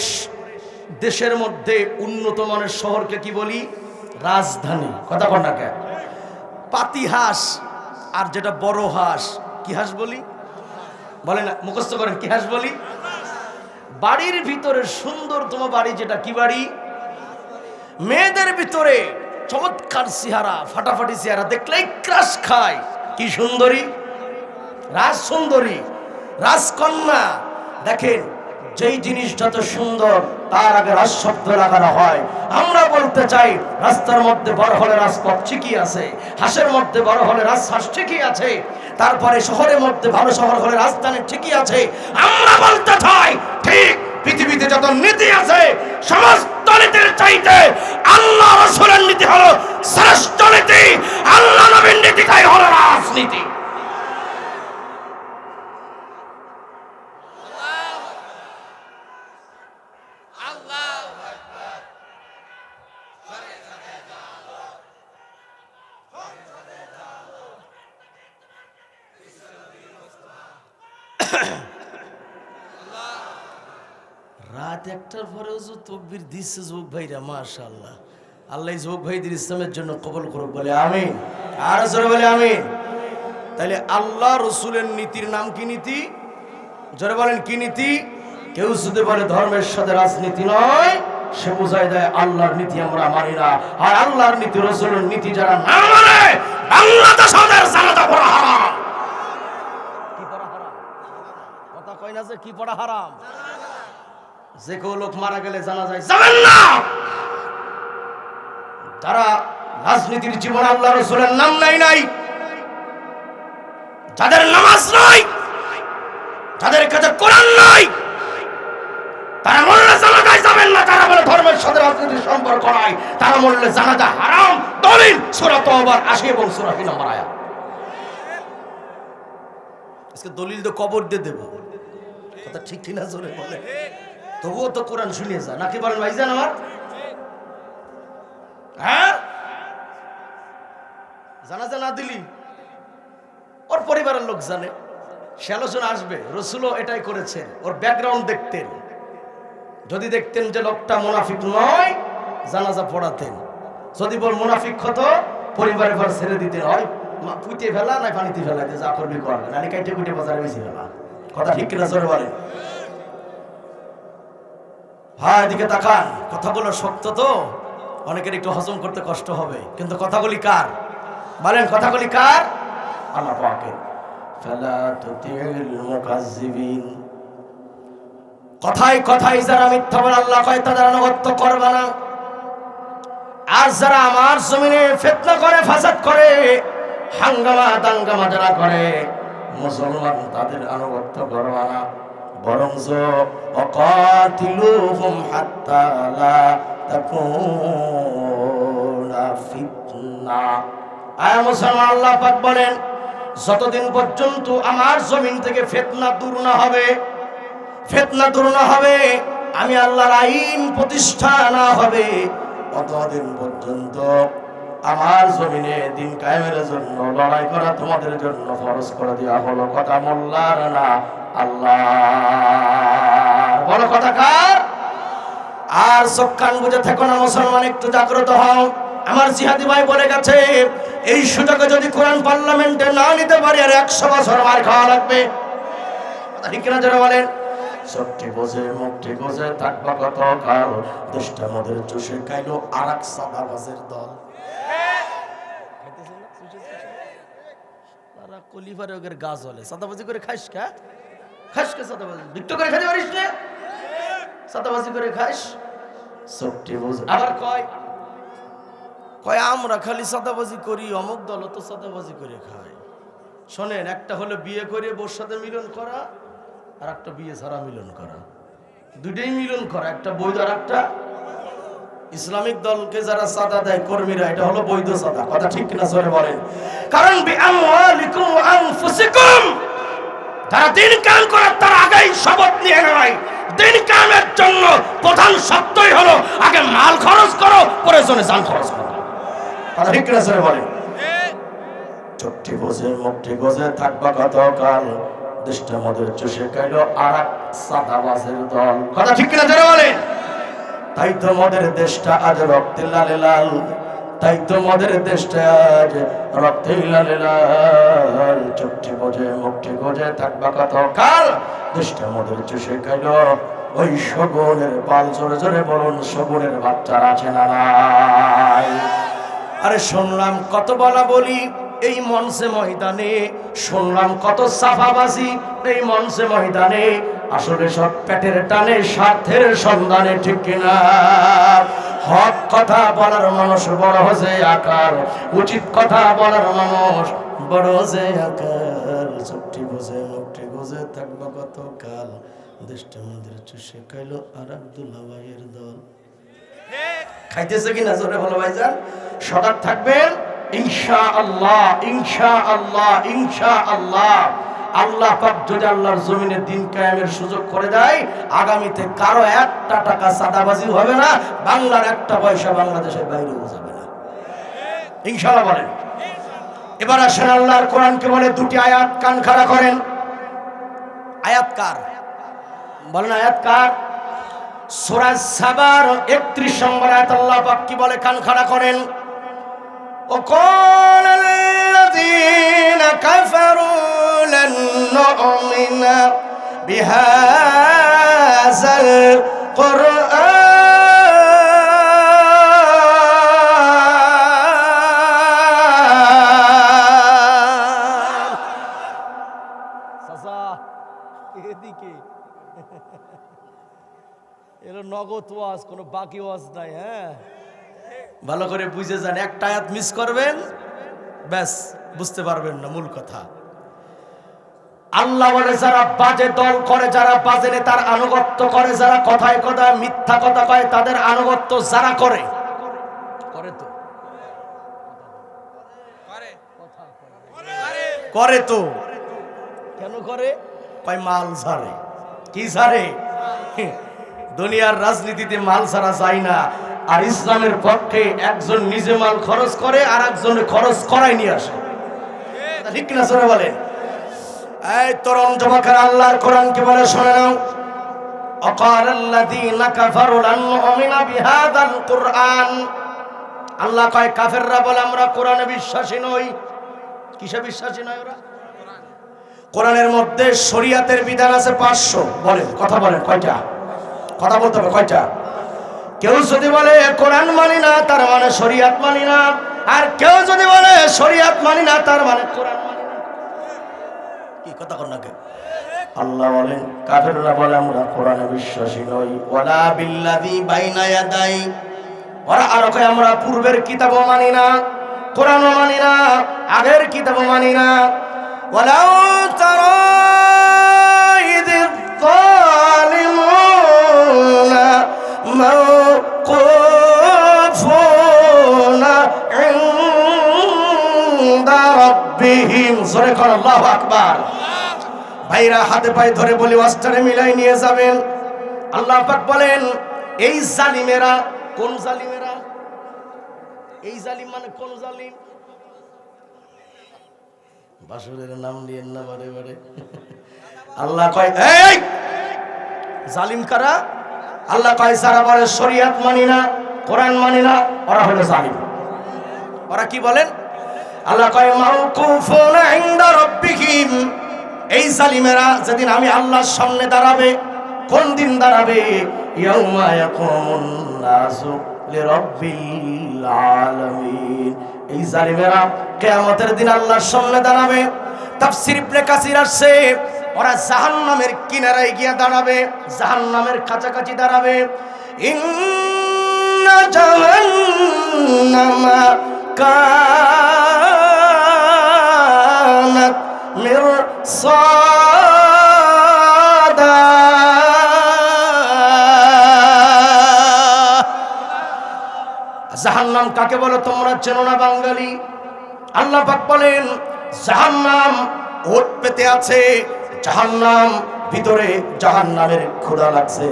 A: দেশের মধ্যে উন্নত মানের শহরকে কি বলি? রাজধানী, কথা বল না। পাতি হাঁস আর যেটা বড় হাঁস, কি হাঁস বলি? বলে না, মুখস্থ করেন, কি হাঁস বলি? বাড়ির ভিতরে সুন্দরতম বাড়ি যেটা, কি বাড়ি? মেয়েদের ভিতরে চমৎকার চেহারা, ফাটাফাটি চেহারা, দেখলেই ক্রাশ খায়, কি সুন্দরী, রাজ সুন্দরী, রাজকন্যা। দেখেন যেই জিনিসটা তো সুন্দর তার আগে রাজ শব্দ লাগানো হয়। আমরা বলতে চাই রাস্তার মধ্যে বড় হলে রাজপথ ঠিকই আছে, হাঁসের মধ্যে বড় হলে রাজহাঁস ঠিকই আছে, তারপরে শহরের মধ্যে ভালো শহর হলে রাজধানী ঠিকই আছে। আমরা বলতে চাই ঠিক পৃথিবীতে যত নীতি আছে সমস্ত নীতির চাইতে আল্লাহ রাসূলের নীতি হলো শ্রেষ্ঠ নীতি, আল্লাহ নবীর নীতিটাই হলো রাজনীতি। রাত একটার পরেও যে তকবীর দিচ্ছে যুবক ভাইরা, মাশাআল্লাহ, আল্লাহ যুবক ভাইদের ইসলামের জন্য কবুল করুক, বলে আমিন। আর জোরে বলে আমিন। তাইলে আল্লাহ রসুলের নীতির নাম কি নীতি? জোরে বলেন কি নীতি? কেউ যদি বলে ধর্মের সাথে রাজনীতি নয়, সে বুঝাই দেয় আল্লাহর নীতি আমরা মানি না। আর আল্লাহর নীতি, রসুলের নীতি যারা না মানে, বাংলাদেশ ওদের জানাজা পড়া হারাম। কি পড়া হারাম? কথা কয় না যে কি পড়া হারাম? যে কেউ লোক মারা গেলে জানা যায় যাবেন না। তারা রাজনীতির জীবন আল্লাহ রসুলের নাম নাই, যাদের নামাজ নাই, যাদের কাছে কোরআন নাই, তারা মরলে জানাজায় যাবেন না। তারা বলে ধর্মের সাথে রাজনীতির সম্পর্ক নাই, তারা মরলে জানাজা হারাম। দলিল সূরা তাওবার ৮০ এবং সূরা ৩ নম্বর আয়াত। আজকে দলিল তো কবর দিয়ে দেব, কথা ঠিক ঠিক না জোরে বলে, তবুও তো কোরআন শুনিয়ে যা, নাকি বলেন ভাইজান আমার? হ্যাঁ, জানাজা না দিলি ওর পরিবারের লোক জানে, সে আলোচনা আসবে। রসুলও এটাই করেছেন, ওর ব্যাকগ্রাউন্ড দেখতেন, যদি দেখতেন যে লোকটা মুনাফিক নয় জানাজা পড়াতেন, যদি বল মুনাফিক হতো পরিবারের ঘর ছেড়ে দিতেন, হয় পুঁতে ফেলা না পানিতে ফেলা, যা করবি করবে, না কাইটে কুইটে বাজারে বেশি ফেলা, কথা ঠিক কিনা জোরে বলেন। হ্যাঁ এদিকে তাকান, কথাগুলো শক্ত তো অনেকের একটু হজম করতে কষ্ট হবে, কিন্তু কথাগুলি কার বলেন? কথাগুলি কার? আল্লাহ পাকের। ফালা তুতিল মুকাজ্জিবিন, কথায় কথায় যারা মিথ্যা বলে আল্লাহ কয় তাদের আনুগত্য করবে না। আর যারা আমার জমিনে ফিতনা করে, ফাসাদ করে, হাঙ্গামা দাঙ্গামা যারা করে, মুসলমান তাদের আনুগত্য করবে না। বরঞ্চ ওয়াকাতিলুহুম হাত্তা লা তাকুনা ফিতনা। আয় মুসলমান, আল্লাহ পাক বলেন যতদিন পর্যন্ত আমার জমিন থেকে ফিতনা দূর না হবে, ফিতনা দূর না হবে, আমি আল্লাহর আইন প্রতিষ্ঠা না হবে, ততদিন পর্যন্ত আমার জমিনে দিন কায়েমের জন্য লড়াই করা তোমাদের জন্য ফরজ করে দেওয়া হলো। কথা মোল্লার না আল্লাহ, বড় কথা কার? আর চোখ কান বুঝে থেকো না মুসলমান, একটু জাগ্রত হও। আমার জিহাদি ভাই বলে গেছে, এই সুযোগে যদি কোরআন পার্লামেন্টে না নিতে পারি আর 100 বছর মার খাওয়া লাগবে। ঠিক কিনা যারা বলেন? সবটি বোঝে মুখটি বোঝে থাকবা কত কাল, দেশটা আমাদের চষে খাইলো আর এক সাদাবাজের দল। তারা কলিফারের গাছ হলে সাদাবাজি করে খাইস কা? খাইস কে সাদাবাজি? বিক্ত করে খাইতে পারিস না? সাদাবাজি করে খাইস? সবটি বোঝে। আবার কয় আমরা খালি সাদাবাজি করি, অমুক দল তো সাদাবাজি করে খায়। শোনেন, একটা হলো বিয়ে করে বোর সাথে মিলন করা, আর একটা বিয়ে ছাড়া মিলন করা, দুইটাই মিলন করা, একটা বৈধ আর একটা ইসলামিক দলকে যারা সাদা দেয় কর্মীরা, এটা হলো বৈধ সাদা। কথা ঠিক কিনা জোরে বলেন? কারণ বিআমওয়ালিকুম ওয়া আনফুসিকুম, যারা দিন কায়েম করে তার আগেই শপথ নিয়ে নেয়, দিন কায়েমের জন্য প্রধান শর্তই হলো আগে মাল খরচ করো, প্রয়োজনে জান খরচ করো। কথা ঠিক কিনা জোরে বলেন? চোখটি বোঝে মুখটি বোঝে থাকবা কত কাল, দেশটা আমাদের চষে খাইলো আর এক সাদাবাজের দল। কথা ঠিক কিনা যারা বলেন? তাই তো আমাদের দেশটা আজ রক্তে লালে লাল, তাই তো আমাদের দেশটা আজ রক্তে লালে লাল। চোখটি বোঝে মুখটি বোঝে থাকবা কত কাল, দেশটা আমাদের চষে খাইলো ওই শগুনের পাল। জোরে জোরে বলুন, শগুনের বাচ্চারা আছে না নাই? আরে শুনলাম কত বলা বলি এই মঞ্চে ময়দানে, শুনলাম কত সাফাবাজি এই মঞ্চে ময়দানে, আসলে সব পেটের টানে স্বার্থের সন্ধানে। ঠিক কিনা? হক কথা বলার মানুষ বড় হচ্ছে আকার, উচিত কথা বলার মানুষ বড় হচ্ছে আকার। চুপটি বোঝে মুখটি বোঝে থাকবো কত কাল, দেশটা মন্দির চুষে খাইলো আর আব্দুল্লাহ ভাইয়ের দল। খাইতেছে কিনা জোরে বলো ভাইজান? সজাগ থাকবেন ইনশাআল্লাহ, ইনশাআল্লাহ, ইনশাআল্লাহ। আল্লাহ পাক যদি আল্লাহর জমিনে দিন কায়েমের সুযোগ করে দেয়, আগামীতে কারো একটা টাকা সাদাবাজি হবে না, বাংলার একটা পয়সা বাংলাদেশের বাইরেও যাবে না। ইনশাআল্লাহ বলেন। এবার আসেন আল্লাহর কোরআনকে বলে দুটি আয়াত, কান খাড়া করেন। আয়াত কার? বলেন আয়াত কার? সূরা সাবার 31 নম্বর আয়াত আল্লাহ পাক কি বলে? কান খাড়া করেন। وقال الذين كفروا لن نؤمن بهذا القرآن। সাসা এদিকে এলো নগদ ওয়াজ, কোনো বাকি ওয়াজ নাই। হ্যাঁ, ভালো করে বুঝে যান, একটা আয়াত মিস করবেন ব্যাস বুঝতে পারবেন না মূল কথা। আল্লাহ বলে যারা বাজে দল করে, যারা বাজে নেতার আনুগত্য করে, যারা কথায় কথায় মিথ্যা কথা কয়, তাদের আনুগত্য যারা করে তো করে তো কেন করে? কয় মাল ছাড়ে। কি ছাড়ে? দুনিয়ার রাজনীতিতে মাল ছাড়া যায় না, আর ইসলামের পক্ষে একজন নিজে মাল খরচ করে আর একজনে খরচ করাই নিয়ে আসে। ঠিক কিনা শুনে বলেন? এই তরুণ যুবকেরা, আল্লাহর কোরআনকে বলে শুনে নাও। আকারাল্লাযীনা কাফারু লান নুমিনা বিহাযাল কুরআন। আল্লাহ কয় কাফেররা বলে আমরা কোরআনে বিশ্বাসী নই। কিসে বিশ্বাসী নয় ওরা? কোরআনের মধ্যে শরীয়তের বিধান আছে 500। বলেন, কথা বলেন, কয়টা? কথা বলতে হবে, কয়টা? কেউ যদি বলে কোরআন মানি না তার মানে শরীয়ত মানি না, আর কেউ যদি বলে শরীয়ত মানি না তার মানে কোরআন মানি না। কি কথা কর না? আল্লাহ বলেন কাফেররা বলে আমরা কোরআনে বিশ্বাসী নই। ওয়ালা বিল্লাযী বাইনা ইয়াদাই, ওরা আরো কয় আমরা পূর্বের কিতাবও মানি না, কোরআনও মানি না, আগের কিতাবও মানি না। ওয়ালাউ তারা ইযিয যালিমুনা মাওকুফুনা ইনদা রাব্বিহিম। সূরা আল্লাহু আকবার। ভাইরা হাতে পায়ে ধরে বলি ওয়াজটারে মিলাই নিয়ে যাবেন। আল্লাহ পাক বলেন এই জালিমেরা, কোন জালিমেরা? এই জালিম মানে কোন জালিম? বাসুরের নাম নিয়েন না বারে বারে। আল্লাহ কয় এই জালিম কারা? আল্লাহ কয় যারা বলে শরীয়ত মানি না, কোরআন মানি না, ওরা হলো জালিম। ওরা কি বলেন? আল্লাহ কয় মাউকুফুন ইনদা রাব্বিহিম, এই জালিমেরা যেদিন আমি আল্লাহর সামনে দাঁড়াবে। কোন দিন দাঁড়াবে? ইয়াউমা ইয়াকুমুন নাসু লিরাব্বিল আলামিন। এই জালিমেরা কিয়ামতের দিন আল্লাহর সামনে দাঁড়াবে। তাফসীর ইবনে কাসির আসছে ওরা জাহান্নামের কিনারায় গিয়ে দাঁড়াবে, জাহান্নামের কাছাকাছি দাঁড়াবে। ইন্না জাহান্নামা কানাত মিরসাদা। জাহান্নাম কাকে বলে তোমরা চেনো না বাঙালি? আল্লাহ পাক বলেন জাহান্নাম ওট পেতে আছে, জাহান্নাম ভিতরে জাহান্নামের ক্ষুধা লাগছে,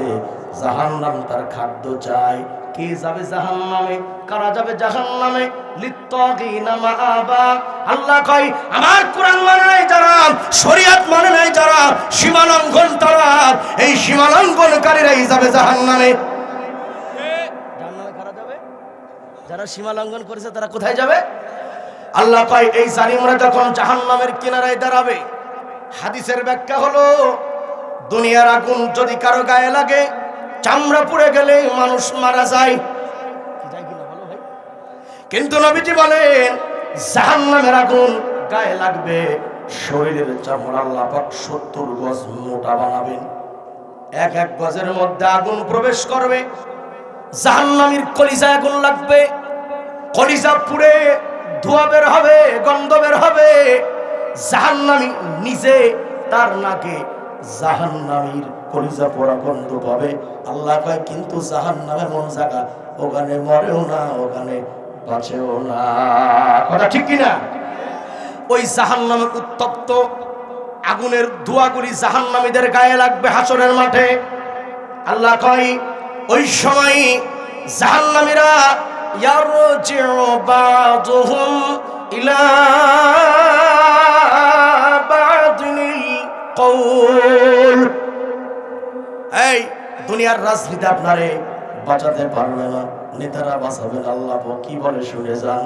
A: জাহান্নাম তার খাদ্য চায়। কে যাবে জাহান্নামে? কারা যাবে জাহান্নামে? লিত্তাগিনা মাআবা। আল্লাহ কয় আমার কোরআন মানে নাই যারা, শরীয়ত মানে নাই যারা, সীমা লঙ্ঘন তারা, এই সীমা লঙ্ঘনকারীরাই যাবে জাহান্নামে। জাহান্নামে কারা যাবে? যারা সীমা লঙ্ঘন করেছে তারা কোথায় যাবে? আল্লাহ কয় এই জালিমরা যখন জাহান্নামের কিনারায় দাঁড়াবে, হাদিসের ব্যাখ্যা হলো দুনিয়ার আগুন যদি কারো গায়ে লাগে, চামড়া পুড়ে গেলে মানুষ মারা যায়, কিন্তু নবীজি বলেন জাহান্নামের আগুন গায়ে লাগবে, শরীরের চামড়া আল্লাহ পাক 70 গজ মোটা বানাবেন। এক এক গজের মধ্যে আগুন প্রবেশ করবে। জাহান্নামীর কলিজায় আগুন লাগবে, কলিজা পুড়ে ধোঁয়া বের হবে, গন্ধ বের হবে। জাহান্নামী নিজে তার নাকে জাহান্নামীর কলিজা পোড়া গন্ধ পাবে। আল্লাহ কয় কিন্তু জাহান্নাম এমন জায়গা, ওখানে মরেও না, ওখানে বাঁচেও না। কথা ঠিক কিনা? ওই জাহান্নামের উত্তপ্ত আগুনের ধোঁয়াগুলি জাহান্নামীদের গায়ে লাগবে হাসরের মাঠে। আল্লাহ কয় ওই সময় জাহান্নামীরা ইয়ারজিউ বাযুহুম ইলা বাযিনিল কওল। এই দুনিয়ার রাজনীতি আপনারে বাঁচাতে পারবে না, নেতারা বাঁচাবেন, আল্লাহ কি বলে শুনে যান।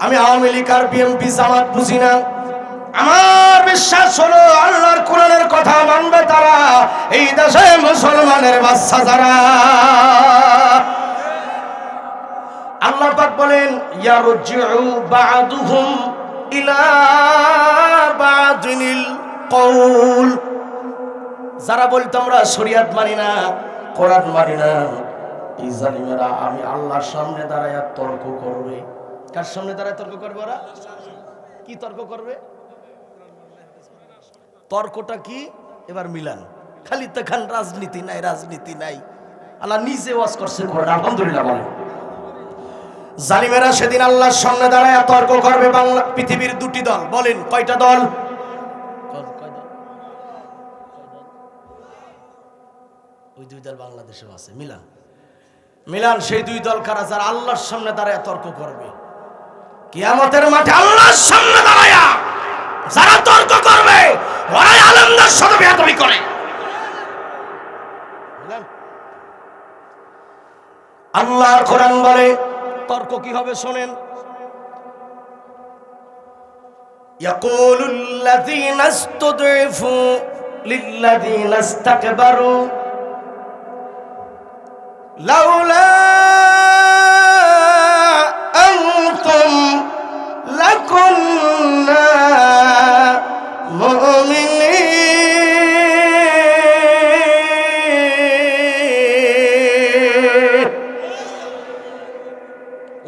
A: আমি আওয়ামী লীগ আর বিএনপি জামাত বুঝি না, আমার বিশ্বাস হলো আল্লাহর কোরআনের কথা মানবে তারা, এই দেশে মুসলমানের বাচ্চা যারা। আল্লাহ পাক বলেন ইয়ারজিউ বা'দুহুম ইলা বা'দিনিল কওল। যারা বলতো আমরা শরীয়ত মানি না, কোরআন মানি না, এই জালিমেরা আমি আল্লাহর সামনে দাঁড়ায় তর্ক করবে। কার সামনে দাঁড়ায় তর্ক করবে? ওরা কি তর্ক করবে? তর্কটা কি? এবার মিলান। খালি তখন রাজনীতি নাই, রাজনীতি নাই। আল্লাহ নিজে ওয়াজ করছে, আলহামদুলিল্লাহ বলেন। জালিমেরা সেদিন আল্লাহর সামনে দাঁড়ায় তর্ক করবে। বাংলা পৃথিবীর দুটি দল, বলেন কয়টা দল? ওই দুই দল বাংলাদেশেও আছে, মিলান মিলান। সেই দুই দল কারা? যারা আল্লাহর সামনে দাঁড়ায় তর্ক করবে। কিয়ামতের মাঠে আল্লাহর সামনে দাঁড়ায় যারা তর্ক করবে, ওরাই আলেমদের সাথে বেয়াদবি করে। আল্লাহর কোরআন বলে তর্ক কি হবে শোনেন। ইয়াকুলুল্লাযীনা ইসতুদঈফু লিল্লাযীনা ইসতাকবারু লাউলা আনতুম লাকুন্না মুমিনিন।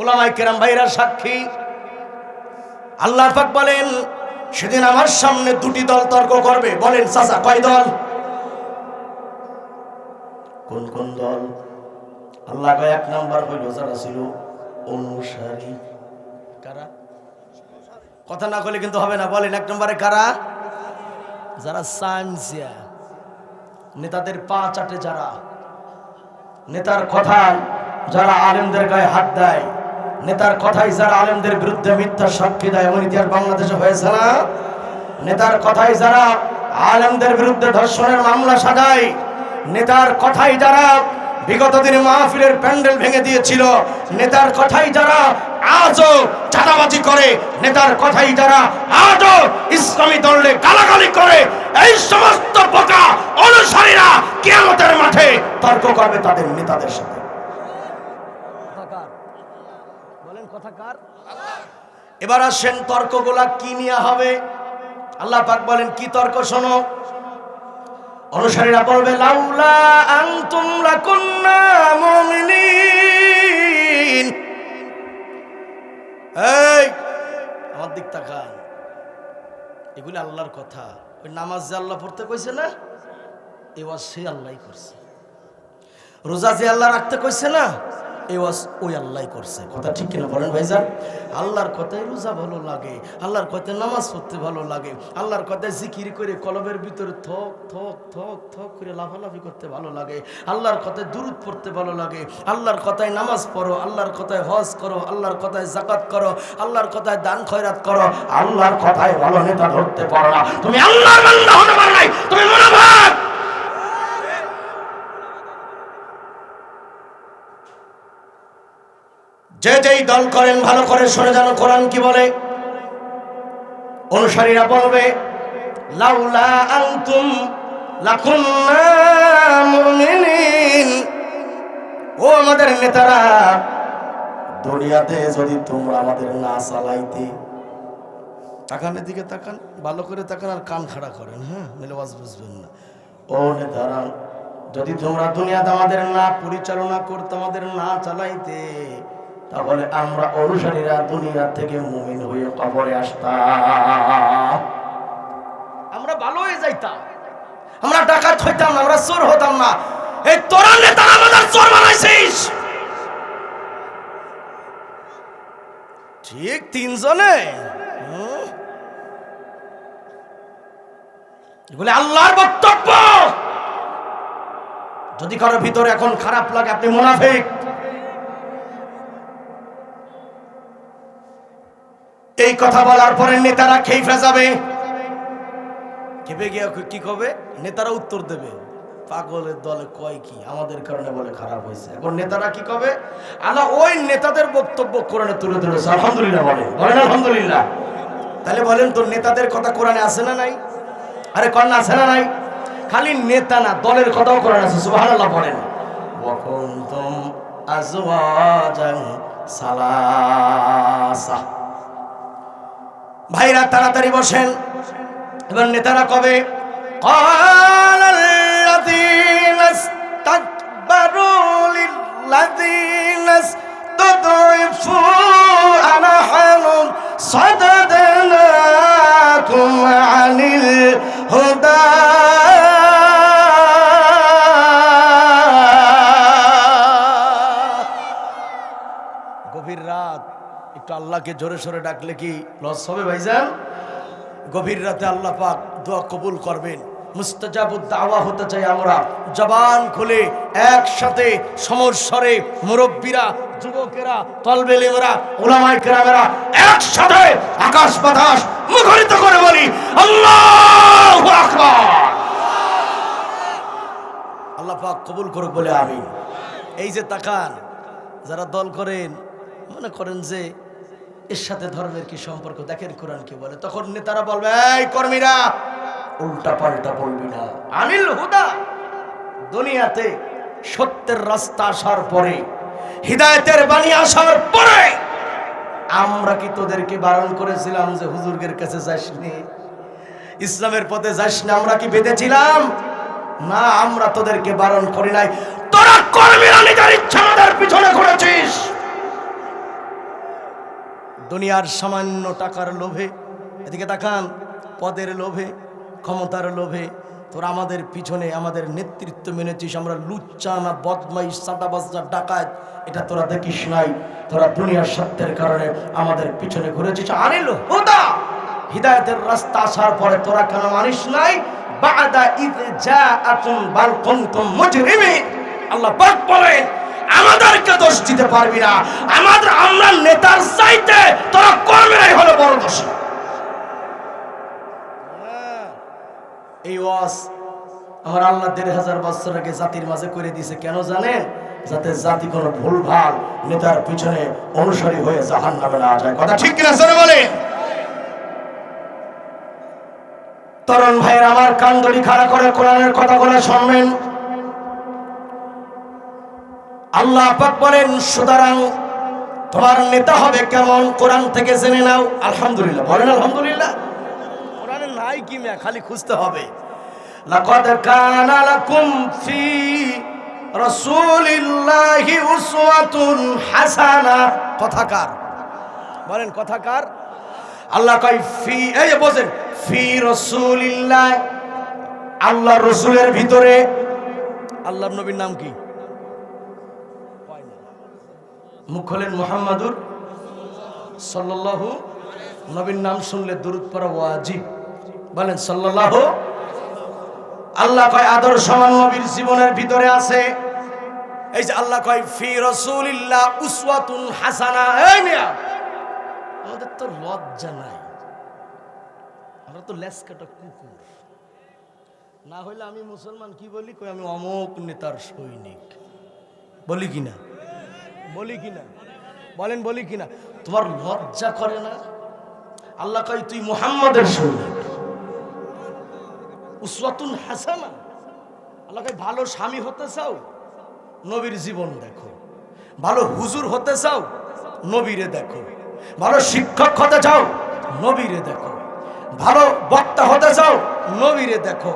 A: উলামায়ে কেরাম ভাইরা সাক্ষী। আল্লাহ পাক বলেন সেদিন আমার সামনে দুটি দল তর্ক করবে। বলেন চাচা কয় দল? কোন কোন দল? আল্লাহ কয় এক নাম্বার হইল যারা ছিল অনুসারী। কারা? কথা না কইলে কিন্তু হবে না। বলেন এক নম্বরে কারা? যারা সায়েন্সিয়া, নেতাদের পা চাটে যারা, নেতার কথায় যারা আলেমদের গায়ে হাত দেয়, নেতার কথাই যারা আলেমদের বিরুদ্ধে মিথ্যা সাক্ষী দেয়, এমন ইতিহাস বাংলাদেশে হয়েছে না? নেতার কথাই যারা আলেমদের বিরুদ্ধে ধর্ষণের মামলা সাজায়, নেতার কথাই যারা বিগত দিনে মাহফিলের প্যান্ডেল ভেঙে দিয়েছিল, নেতার কথাই যারা আজও চাঁদাবাজি করে, নেতার কথাই যারা আজও ইসলামী দলে গালাগালি করে, এই সমস্ত বোকা অনুসারীরা কিয়ামতের মাঠে তর্ক করবে তাদের নেতাদের সাথে। বলেন কথা কার? এবার আসেন তর্কগুলা কি নিয়ে হবে। আল্লাহ পাক বলেন কি তর্ক শোনো। অনুসারীরা বলবে লাউলা আনতুম লাকুন্না মুমিনিন। এই আমার দিক তাকান, এগুলি আল্লাহর কথা। ওই নামাজ যে আল্লাহ পড়তে কইছে না, এই ওয়াজ সে আল্লাহই করছে। রোজা যে আল্লাহ রাখতে কইছে না, এই ওয়াজ ওই আল্লাহই করছে। কথা ঠিক কিনা বলেন ভাইজান? আল্লাহর কথায় রোজা ভালো লাগে, আল্লাহর কথায় নামাজ পড়তে ভালো লাগে, আল্লাহর কথায় জিকির করে কলবের ভিতরে থক থক থক থক করে লাফালাফি করতে ভালো লাগে, আল্লাহর কথায় দুরূদ পড়তে ভালো লাগে, আল্লাহর কথায় নামাজ পড়ো, আল্লাহর কথায় হজ করো, আল্লাহর কথায় যাকাত করো, আল্লাহর কথায় দান খয়রাত করো। আল্লাহর কথায় ভালো নেতা ধরতে পারো না, তুমি আল্লাহর বান্দা হতে পারো নাই, তুমি মুনাফিক। যে যেই দল করেন ভালো করে শুনে জানো কোরআন কি বলে। অনুসারীরা বলবে লাউলা আনতুম লাকুন্না মুমিনিন। ও আমাদের নেতারা, দুনিয়াতে যদি তোমরা আমাদের না চালাইতে। তাকানের দিকে তাকান, ভালো করে তাকান আর কান খাড়া করেন, হ্যাঁ মেলে ওয়াজ বুঝবেন না। ও নেতারা, যদি তোমরা দুনিয়াতে আমাদের না পরিচালনা করতে, আমাদের না চালাইতে, তাহলে আমরা অনুসারীরা দুনিয়া থেকে মুমিন হয়ে কবরে আসতাম, আমরা ভালো হয়ে যাইতাম, আমরা ডাকাত হইতাম না, আমরা চোর হতাম না। এই তোরা নেতারা আমাদের চোর বানাইছিস। ঠিক তিনজনে এগুলো আল্লাহর বক্তব্য। যদি কারোর ভিতরে এখন খারাপ লাগে, আপনি মুনাফিক। এই কথা বলার পরে নেতারা খেইফে যাবে, খেপে গিয়ে কি কবে? নেতারা উত্তর দেবে, পাগলের দলে কয় কি, আমাদের কারণে বলে খারাপ হয়েছে। এখন নেতারা কি কবে? আল্লাহ ওই নেতাদের বক্তব্য কোরআনে তুলে ধরেছে। আলহামদুলিল্লাহ বলেন, বলেন আলহামদুলিল্লাহ। তাহলে বলেন তো নেতাদের কথা কোরআনে আছে না নাই? আরে কন্যা আছে না নাই? খালি নেতা না, দলের কথাও কোরআনে আছে। সুবহানাল্লাহ বলেন। ওয়া কুনতুম আজওয়াজান সালাসা। ভাইরা তাড়াতাড়ি বসেন। এবার নেতারা কবে? ক্বালাল্লাযীনা ইসতাকবারু লিল্লাযীনা ইসতাদঈফু আনাহানু সাদাদনাকুম আনিল হুদা। গভীর রাত, একটু আল্লাহকে জোরে সোরে ডাকলে কি লস হবে ভাইজান? গভীর রাতে আল্লাহ পাক দোয়া কবুল করবেন। মুস্তাজাবুদ দাওয়া হতে চাই আমরা। জবান খুলে একসাথে সমস্বরে মুরব্বীরা, যুবকেরা, তলবে ইলমেরা, উলামায়ে কেরামেরা একসাথে আকাশ বাতাস মুখরিত করে বলি আল্লাহু আকবার। আল্লাহ পাক কবুল করুক বলে আমিন। এই যে তাকান, যারা দল করেন মনে করেন যে এর সাথে ধর্মের কি সম্পর্ক, দেখেন কোরআন কি বলে। তখন নেতারা বলবে এই কর্মীরা উল্টা পাল্টা বলবি না। আনিল হুদা, দুনিয়াতে সত্যের রাস্তা আসার পরে, হিদায়াতের বাণী আসার পরে আমরা কি তোদেরকে বারণ করেছিলাম যে হুজুরদের কাছে যাস নি, ইসলামের পথে যাস না? আমরা কি বেঁধেছিলাম? না, আমরা তোদেরকে বারণ করি নাই। তোরা কর্মীরা নিজের ইচ্ছা আমাদের পিছনে ঘুরেছিস। দুনিয়ার সামান্য টাকার লোভে, এদিকে তাকান, পদের লোভে, ক্ষমতার লোভে তোরা আমাদের পিছনে আমাদের নেতৃত্ব মেনেছিস। আমরা লুচ্চা না বদমাইশ, সাদাবাজ, ডাকাত, এটা তোরা দেখিস নাই। তোরা দুনিয়ার সত্যের কারণে আমাদের পিছনে ঘুরেছিস। আনিল হুদা, হিদায়াতের রাস্তা আসার পরে তোরা কেন মানিস নাই? বাদা ইয জাআকুম বাল কুনতুম মুজরিমিন। আল্লাহ পাক বলেন আমাদেরকে দোষ দিতে পারবি না, আমরা নেতার চাইতে তোরা কর্মীরাই হলো বড় দোষী। এই ওয়াজ আমার আল্লাহ ১৫০০ বছর আগে জাতির মাঝে করে দিয়েছে। কেন জানেন? যাতে জাতি কোনো ভুলভাল নেতার পিছনে অনুসারী হয়ে জাহান্নামে না যায়। কথা ঠিক কিনা জোরে বলেন। তরুণ ভাইয়ের আমার কান্দড়ি খাড়া করে কোরআনের কথাগুলো শুনবেন। আল্লাহ পাক বলেন সুতরাং তোমার নেতা হবে কেমন কোরআন থেকে জেনে নাও। আলহামদুলিল্লাহ বলেন আলহামদুলিল্লাহ। কোরআনে নাই কি মিয়া, খালি খুঁজতে হবে। লাকাদ কানা লাকুম ফি রাসূলিল্লাহি উসওয়াতুন হাসানা। কথাকার বলেন কথাকার। আল্লাহ কয় ফি, এই যে বলেন ফি রাসূলিল্লাহ, আল্লাহর রাসূলের ভিতরে। আল্লাহর নবীর নাম কি? মুখ খোলেন মুহাম্মাদুর সাল্লাল্লাহু। নবীর নাম শুনলে দরুদ পড়া ওয়াজিব। বলেন সাল্লাল্লাহু। আল্লাহ কয় আদর্শমান নবীর জীবনের ভিতরে আছে। এই যে আল্লাহ কয় ফি রাসূলিল্লাহ উসওয়াতুন হাসানা। এই মিয়া আমাদের তো লজ্জা নাই, আমরা তো লেসকাটা কুকুর। না হইলে আমি মুসলমান কি বলি? কই আমি অমুক নেতার সৈনিক বলি কিনা, বলি কিনা বলেন, বলি কিনা? তোমার লজ্জা করে না? আল্লাহ কয় তুই মুহাম্মাদের সৈনিক উসওয়াতুন হাসানা। আল্লাহ কয় ভালো স্বামী হতে চাও, নবীর জীবন দেখো। ভালো হুজুর হতে চাও, নবীরে দেখো। ভালো শিক্ষক হতে চাও, নবীরে দেখো। ভালো বক্তা হতে চাও, নবীরে দেখো।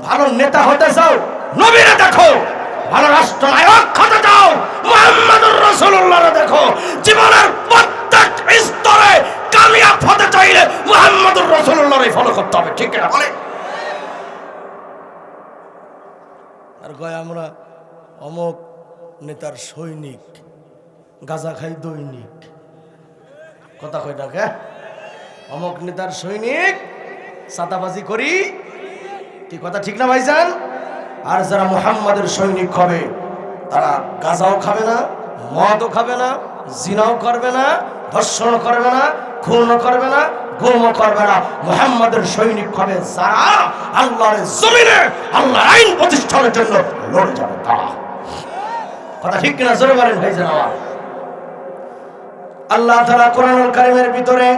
A: ভালো নেতা হতে চাও, নবীরে দেখো। ভালো রাষ্ট্রনায়ক হতে চাও, মুহাম্মদুর রাসূলুল্লাহরে দেখো। জীবনের প্রত্যেক স্তরে কামিয়াব হতে চাইলে মুহাম্মদুর রাসূলুল্লাহরে ফলো করতে হবে। ঠিক কিনা বলে? আর কয় আমরা অমুক নেতার সৈনিক, গাঁজা খাই দৈনিক। কথা কয় ডাকে অমুক নেতার সৈনিক, সাদাবাজি করি। কি কথা ঠিক না ভাইজান? আর যারা মুহাম্মাদের সৈনিক হবে তারা গাঁজাও খাবে না, মদও খাবে না, জিনাও করবে না, ধর্ষণ করবে না, খুনও করবে না, গুমও করবে না। মুহাম্মাদের সৈনিক হবে যারা আল্লাহর জমিনে আল্লাহর আইন প্রতিষ্ঠার জন্য লড়ে যাবে তারা। কথা ঠিক কিনা জোরে বলেন ভাইজান আমার। আল্লাহ তাআলা কোরআনুল কারীমের ভিতরে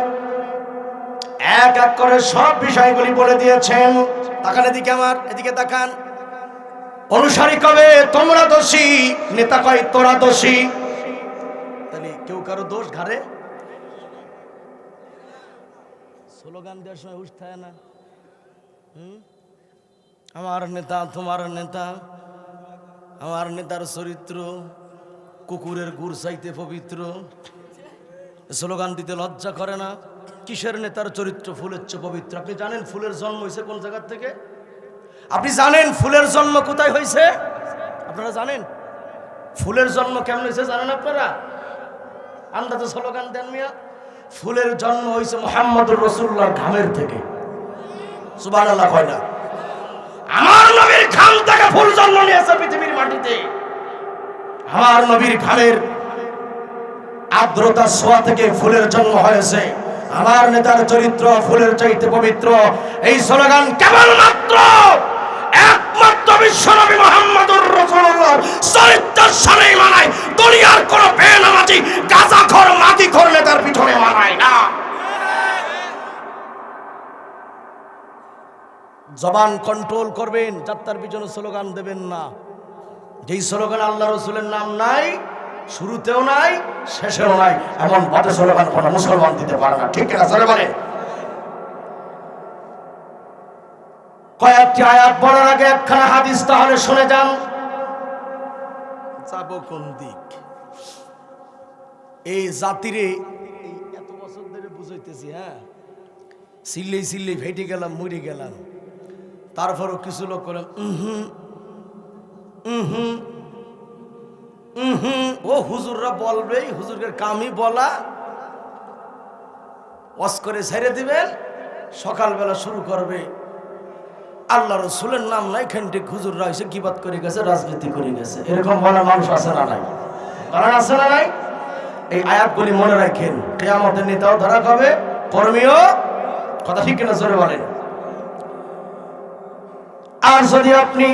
A: এক এক করে সব বিষয়গুলি বলে দিয়েছেন। তাকান এদিকে, আমার এদিকে তাকান। অনুসারী কবে তোমরা দোষী, নেতা কয় তোরা দোষী। তাহলে কেউ কারো দোষ ঘাড়ে স্লোগান দেওয়ার সময় হুঁশ থাকে না। আমার নেতা তোমার নেতা, আমার নেতার চরিত্র কুকুরের গুড় চাইতে পবিত্র। স্লোগান দিতে লজ্জা করে না? কিসের নেতার চরিত্র ফুলের চেয়ে পবিত্র? আপনি জানেন ফুলের জন্ম হয়েছে কোন জায়গা থেকে? আপনি জানেন ফুলের জন্ম কোথায় হয়েছে? আপনারা জানেন ফুলের জন্ম কেমন হয়েছে? জানেন আপনারা? আন্দাজে স্লোগান দেন মিয়া। ফুলের জন্ম হয়েছে মুহাম্মদুর রাসূলুল্লাহর ঘামের থেকে। সুবহানাল্লাহ কয় না? আমার নবীর ঘাম থেকে ফুল জন্ম নিয়েছে পৃথিবীর মাটিতে। আমার নবীর ঘামের আর্দ্রতা ছোঁয়া থেকে ফুলের জন্ম হয়েছে। আমার নেতার চরিত্র ফুলের চাইতে পবিত্র। এই স্লোগান কেবলমাত্র একমাত্র বিশ্বনবী মুহাম্মদুর রাসূলুল্লাহ চরিত্রের সাথেই মানায়। দুনিয়ার কোন বেনামাজি গাঁজাখোর মাটিখোর নেতার পিছনে মানায় না। জবান কন্ট্রোল করবেন, যাত্রার পিছনে স্লোগান দেবেন না। যেই স্লোগান আল্লাহ রাসূলের নাম নাই, শুরুতেও নাই, শেষেও নাই, এমন বাজে স্লোগান কোন মুসলমান দিতে পারে না। ঠিক না স্যার? বলে কয়েকটি আয়াত বলার আগে একখানা হাদিস তাহলে শুনে যান। যাবো কোন দিক? এই জাতিরে এই এত বছর ধরে বুঝাইতেছি, হ্যাঁ, সিল্লেই সিল্লেই ফেটে গেলাম, মরে গেলাম। তারপরও কিছু লোক করে ও হুজুররা বলবেই, হুজুরের কামই বলা। ওয়াজ করে ছেড়ে দিবেন, সকালবেলা শুরু করবে, আল্লাহ রসুলের নাম নাই, খানটি হুজুররা এসে গিবাত করে গেছে, রাজনীতি করে গেছে, এরকম বলা মানুষ আছে না নাই? কারণ আছে না নাই? এই আয়াতগুলি মনে রাখেন, কিয়ামতের নেতাও ধরা খাবে, কর্মীও। কথা ঠিক কিনা জোরে বলেন। আর যদি আপনি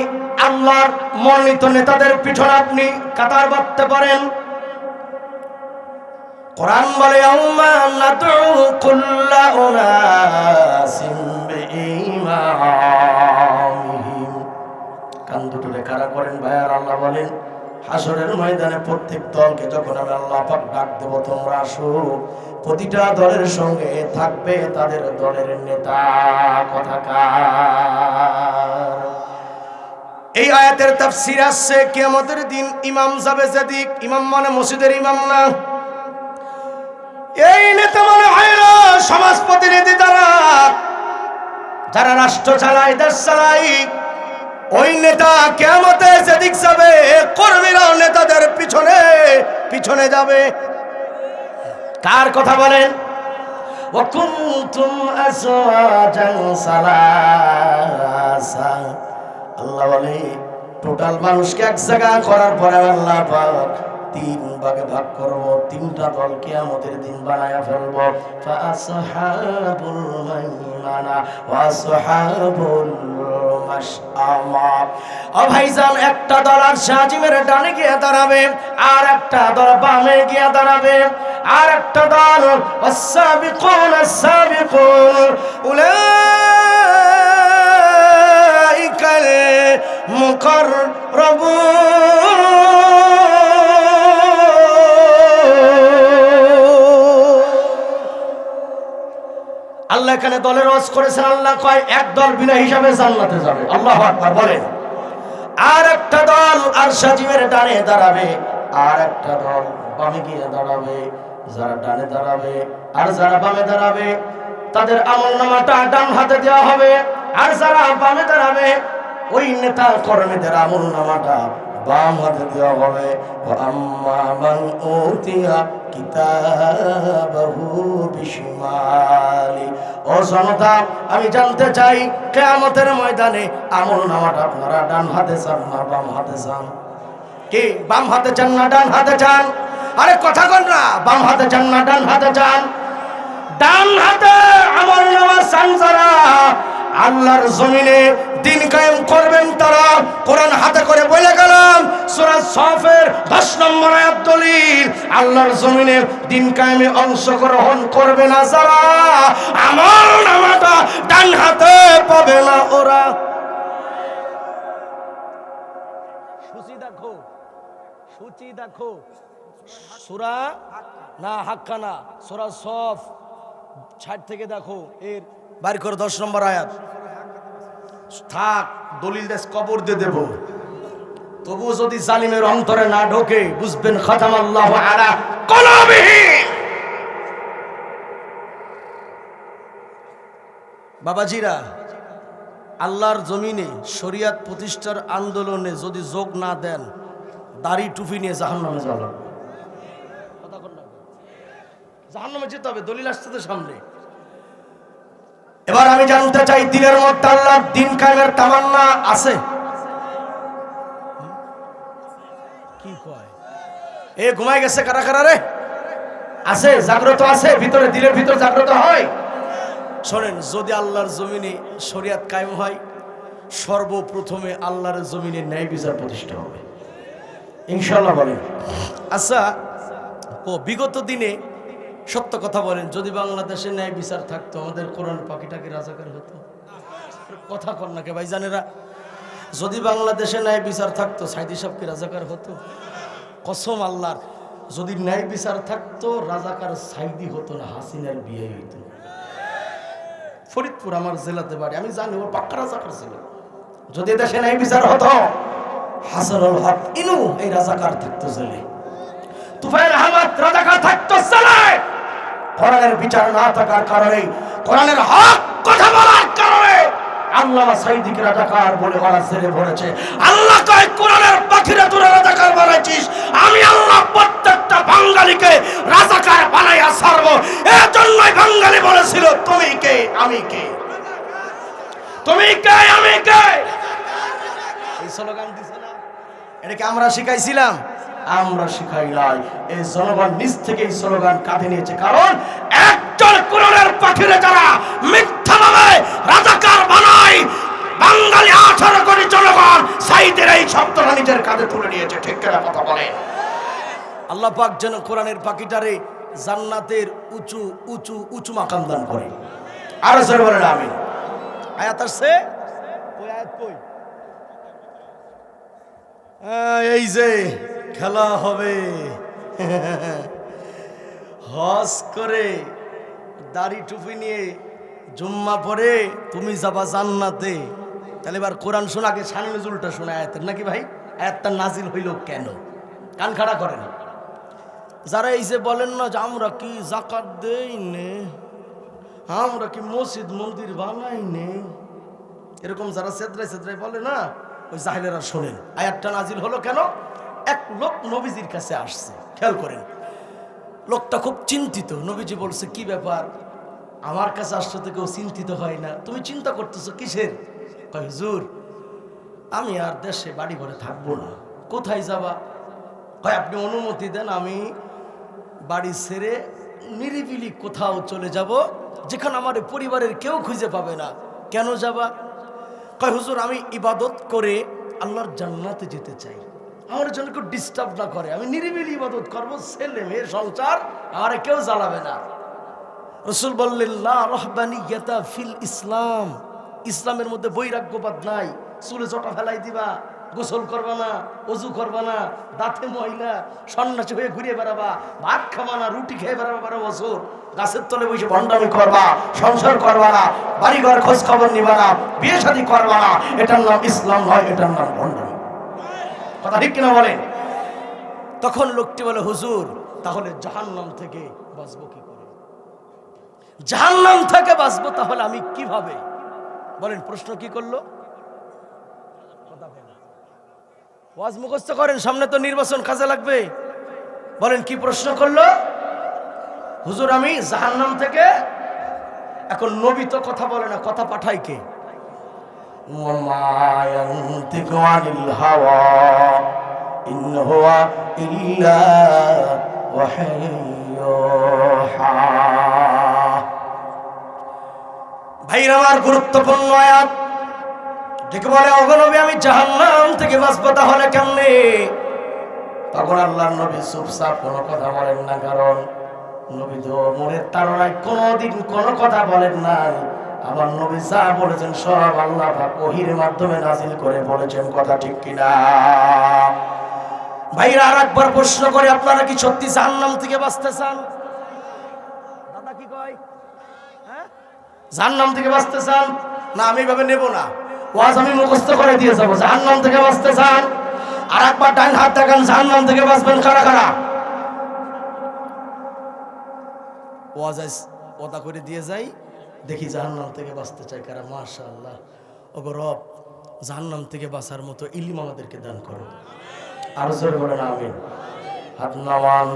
A: আল্লাহর মনোনীত নেতাদের পিছনে আপনি কাতার বাঁধতে পারেন, কোরআন বলে ইয়াউমা নাদউ কুল্লা উনাসিন বিইমামিহিম। কান দুটো কারা করেন ভাইয়ার, আল্লাহ বলেন হাসরের ময়দানে প্রত্যেক দলকে যখন আমি আল্লাহ পাক ডাক দেব, তোমরা আসো, প্রতিটা দলের সঙ্গে থাকবে তাদের দলের নেতা। কথাকার এই আয়াতের তাফসীর আছে কিয়ামতের দিন ইমাম যাবে যেদিক, ইমাম মানে মসজিদের ইমাম না, এই নেতা মানে হয় না সমাজ প্রতিনিধি, যারা রাষ্ট্র চালায়, দেশ চালায়, ওই নেতা কিয়ামতে যেদিক যাবে, কর্মীরাও নেতাদের পিছনে পিছনে যাবে। কার কথা বলেন? ওয়া কুনতুম আজওয়াজান সালাসা। আল্লাহ বলে টোটাল মানুষকে এক জায়গা করার পরে আল্লাহ পাক তিন ভাগে ভাগ করব, তিনটা দল কিয়ামতের দিন বানায়া ফেলব। ফাসহাবুল মাইমানা ওয়া আসহাবুল মাশআমা। ও ভাইজান, একটা দল আর শাহজিমের ডানে গিয়ে দাঁড়াবে, আর একটা দল বামে গিয়ে দাঁড়াবে, আর একটা দল আস-সাবিকুন আস-সাবিকুন উলাইকাল মুকাররাবুন। আল্লাহ এখানে দলের ওয়াজ করেছেন। আল্লাহ কয় এক দল বিনা হিসাবে জান্নাতে যাবে, আল্লাহু আকবার বলেন। আর একটা দল আর শাহজিমের ডানে দাঁড়াবে, আর একটা দল বামে গিয়ে দাঁড়াবে। যারা ডানে দাঁড়াবে আর যারা বামে দাঁড়াবে তাদের আমলনামাটা ডান হাতে দেওয়া হবে, আর যারা বামে দাঁড়াবে ওই নেতা কর্মীদের আমলনামাটা বাম হাতে দেওয়া হবে। আম্মা মান উতিয়া কিতাবাহু বিশিমালি। ও জনতা, আমি জানতে চাই কিয়ামতের ময়দানে আমলনামাটা আপনারা ডান হাতে চান না বাম হাতে চান? কি বাম হাতে চান না ডান হাতে চান? আরে কথা কন না, বাম হাতে চান না ডান হাতে চান? ডান হাতে আমলনামা চান যারা, আল্লাহর জমিনে দিন কায়েম করবেন তারা। কোরআন হাতে করে বলে গেলাম, সূরা সফের 10 নম্বর আয়াত দলিল, আল্লাহর জমিনে দিন কায়েমে অংশগ্রহণ করবে না যারা, আমলনামাটা ডান হাতে পাবে না ওরা। সূচি দেখো, সূচি দেখো, সূরা না হাক্কানা, সূরা সফ 60 থেকে দেখো, এর বাইর করে 10 নম্বর আয়াত। থাক দলিল দেশ কবর দিয়ে দেব, তবু যদি জালিমের অন্তরে না ঢোকে বুঝবেন খাতামাল্লাহু আলা কুলুবিহিম। বাবাজিরা, আল্লাহর জমিনে শরিয়াত প্রতিষ্ঠার আন্দোলনে যদি যোগ না দেন, দাড়ি টুপি নিয়ে জাহান্নামে যাবেন। কথা বল না, জাহান্নামে যেতে হবে, দলিল আসছে তো সামনে। এবার আমি জানতে চাই, দিনের মধ্যে আল্লাহর দিন কায়েমের তামান্না আছে? কি কয় এ ঘুমায় গেছে কারা কারা রে? আছে, জাগ্রত আছে ভিতরে, দিলের ভিতর জাগ্রত হয়। শোনেন, যদি আল্লাহর জমিনে শরিয়াত কায়েম হয়, সর্বপ্রথমে আল্লাহর জমিনে ন্যায় বিচার প্রতিষ্ঠা হবে ইনশাআল্লাহ বলেন। আচ্ছা, ও বিগত দিনে সত্য কথা বলেন, যদি বাংলাদেশে ন্যায় বিচার থাকতো, আমাদের কোরআন পাখিটাকে রাজাকার হতো? কথা কর না কে ভাই জানেরা? যদি বাংলাদেশে ন্যায় বিচার থাকতো, সাইদি সাহেব কি রাজাকার হতো? কসম আল্লাহর, যদি ন্যায় বিচার থাকতো, রাজাকার সাইদি হতো না, হাসিনার বিয়ে হইতো। ফরিদপুর আমার জেলাতে বাড়ি, আমি জানি ও পাক্কা রাজাকার ছিল। যদি দেশে ন্যায় বিচার হতো, হাসানুল হক ইনু এই রাজাকার থাকতো জেলে, তুফাইল আহমদ রাজাকার থাকতো জেলে। কোরআনের বিচার না থাকার কারণে, কোরআনের হক কথা বলার কারণে আল্লামা সাইদিকে রাজাকার বলে ওরা জেলে ভরেছে। আল্লাহ কয় কোরআনের পাখিরে তোরা রাজাকার বানাইছিস, আমি আল্লাহ প্রত্যেকটা বাঙালিকে রাজাকার বানাইয়া ছাড়বো। এর জন্যই বাঙালি বলেছিল তুমি কে আমি কে, তুমি কে আমি কে। এই স্লোগান দিছে না, এটাকে আমরা শিখাইছিলাম? আমরা শিখাই নাই। এই জনগণ নিজ থেকে এই স্লোগান কাঁধে নিয়েছে। কারণ একজন কোরআনের পাখিরে যারা মিথ্যা নামে রাজাকার বানায়, বাঙালি 18 কোটি জনগণ সাইদের এই শব্দটা নিজের কাঁধে তুলে নিয়েছে। ঠিক কিনা কথা বলে? আল্লাহ পাক যেন কোরআনের পাখিটারে জান্নাতের উঁচু উঁচু উঁচু মাকাম দান করে। আরো জোরে বলেন আমিন। আয়াত আসছে, ওই আয়াত কই? এই যে খেলা হবে, হজ করে দাড়ি টুপি নিয়ে জুম্মা পরে তুমি যাবা জান্নাতে। তাহলে এবার কোরআন শোনা, আগে শান নজুলটা শোনা আয়াতের নাকি ভাই? আয়াতটা নাজিল হইল কেন? কান খাড়া করেন যারা এই যে বলেন না যে আমরা কি যাকাত দেই নে, আমরা কি মসজিদ মন্দির বানাই নে, এরকম যারা সেদ্রাই সেদ্রাই বলে না, ওই জাহিলেরা শোনেন আয়াতটা নাজিল হলো কেন। এক লোক নবীজির কাছে আসছে, খেয়াল করেন। লোকটা খুব চিন্তিত। নবীজি বলছে কি ব্যাপার, আমার কাছে আসছে তো কেউ চিন্তিত হয় না, তুমি চিন্তা করতেছো কিসের? কয় হুজুর আমি আর দেশে বাড়ি ঘরে থাকবো না। কোথায় যাবা? কয় আপনি অনুমতি দেন, আমি বাড়ি ছেড়ে নিরিবিলি কোথাও চলে যাব, যেখানে আমার পরিবারের কেউ খুঁজে পাবে না। কেন যাবা? কয় হুজুর আমি ইবাদত করে আল্লাহর জান্নাতে যেতে চাই, আমার জন্য কেউ ডিস্টার্ব না করে, আমি নিরিবিলি ইবাদত করবো, ছেলে মেয়ে সংসার আর কেউ জ্বালাবে না। রাসূল বললেন লা রাহবানিয়াতা ফিল ইসলাম, ইসলামের মধ্যে বৈরাগ্যবাদ নাই। চুলে চটা ফেলাই দিবা, গোসল করবা না, অজু করবা না, দাঁতে ময়লা, সন্ন্যাসী হয়ে ঘুরে বেড়াবা, ভাত খাবা না, রুটি খেয়ে বেড়াবা 12 বছর, গাছের তলে বসে ভণ্ডামি করবা, সংসার করবা না, বাড়ি ঘর খোঁজ খবর নিবা না, বিয়ে শাদী করবা না, এটার নাম ইসলাম নয়, এটার নাম ভণ্ডামি। কথা ঠিক কিনা বলেন? তখন লোকটি বলে হুজুর তাহলে জাহান্নাম থেকে বাঁচবো কি করে? জাহান্নাম থেকে বাঁচবো তাহলে আমি কিভাবে? বলেন প্রশ্ন কি করলো? ওয়াজ মুখস্থ করেন, সামনে তো নির্বাচন কাজে লাগবে। বলেন কি প্রশ্ন করলো? হুজুর আমি জাহান্নাম থেকে, এখন নবী তো কথা বলে না, কথা পাঠায় কে? ওমা ইয়ানতিকু আনিল হাওয়া ইন হুয়া ইল্লা ওয়াহয়ুহা। ভাইরা আমার, গুরুত্বপূর্ণ আয়াত। দেখে বলে ওগো নবী আমি জাহান্নাম থেকে বাঁচবো তাহলে কেমনে? তখন আল্লাহর নবী চুপচাপ কোনো কথা বলেন না, কারণ নবী তো মনের তাড়নায় কোনোদিন কোনো কথা বলেন নাই। আমার নবী যা বলেছেন সব আল্লাহ পাক ওহীর মাধ্যমে নাজিল করে বলেছেন। কথা ঠিক কিনা? ভাইরা আর একবার প্রশ্ন করে, আপনারা কি সত্যি জাহান্নাম থেকে বাঁচতে চান? দাদা কি কয়? হ্যাঁ, জাহান্নাম থেকে বাঁচতে চান? না আমি এভাবে নেব না, ওয়াজ আমি মুখস্থ করে দিয়ে যাবো। জাহান্নাম থেকে বাঁচতে চান? আর একবার ডান হাত দেখান, জাহান্নাম থেকে বাঁচবেন কারা কারা? ওয়াজ ওদা করে দিয়ে যাই, দেখি জাহান্নাম থেকে বাঁচতে চাই কারা। মাশাআল্লাহ। ওগো রব, জাহান্নাম থেকে বাঁচার মতো ইলম আমাদেরকে দান করো। আরো জোরে বলেন আমিন। হাত নামান।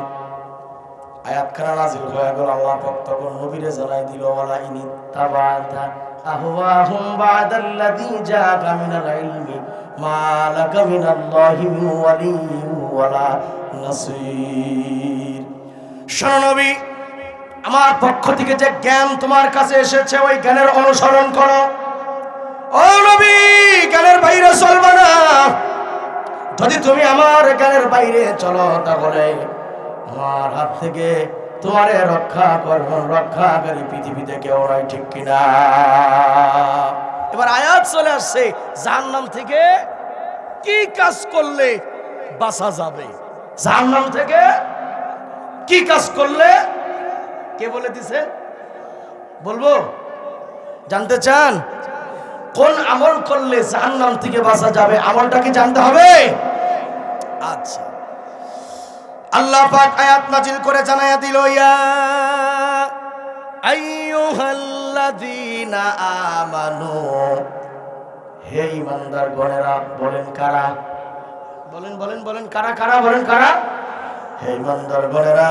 A: আয়াতখানা নাযিল হয়ে গেল, আল্লাহ পাক তখন নবীরে জানাই দিল ওয়ালা ইনি তাবাতা আহওয়াহুম বাদাল্লাযী জাআকা মিনাল ইলমি মা লাকা মিনাল্লাহি মিন ওয়ালিয়্যিন ওয়ালা নাসীর। শোনো নবী, আমার পক্ষ থেকে যে জ্ঞান তোমার কাছে এসেছে ওই জ্ঞানের অনুসরণ করো। ও নবী, জ্ঞানের বাইরে চলবে না। যদি তুমি আমার জ্ঞানের বাইরে চলো তাহলে আমার হাত থেকে তোমারে রক্ষা করবেন রক্ষাকারী পৃথিবীতে কেউ নাই। ঠিক কিনা? এবার আয়াত চলে আসছে, জাহান্নাম থেকে কি কাজ করলে বাঁচা যাবে। জাহান্নাম থেকে কি কাজ করলে, কে বলে দিছে? বলবো? জানতে চান কোন আমল করলে জাহান্নাম থেকে বাঁচা যাবে? আমলটা কি জানতে হবে? আচ্ছা, আল্লাহ পাক আয়াত নাজিল করে জানায়া দিল, ইয়া আইয়ুহাল্লাযীনা আমানু, হে ঈমানদার গণেরা। বলেন কারা? বলেন বলেন বলেন, কারা কারা বলেন, কারা? হে ইমানদার গণেরা,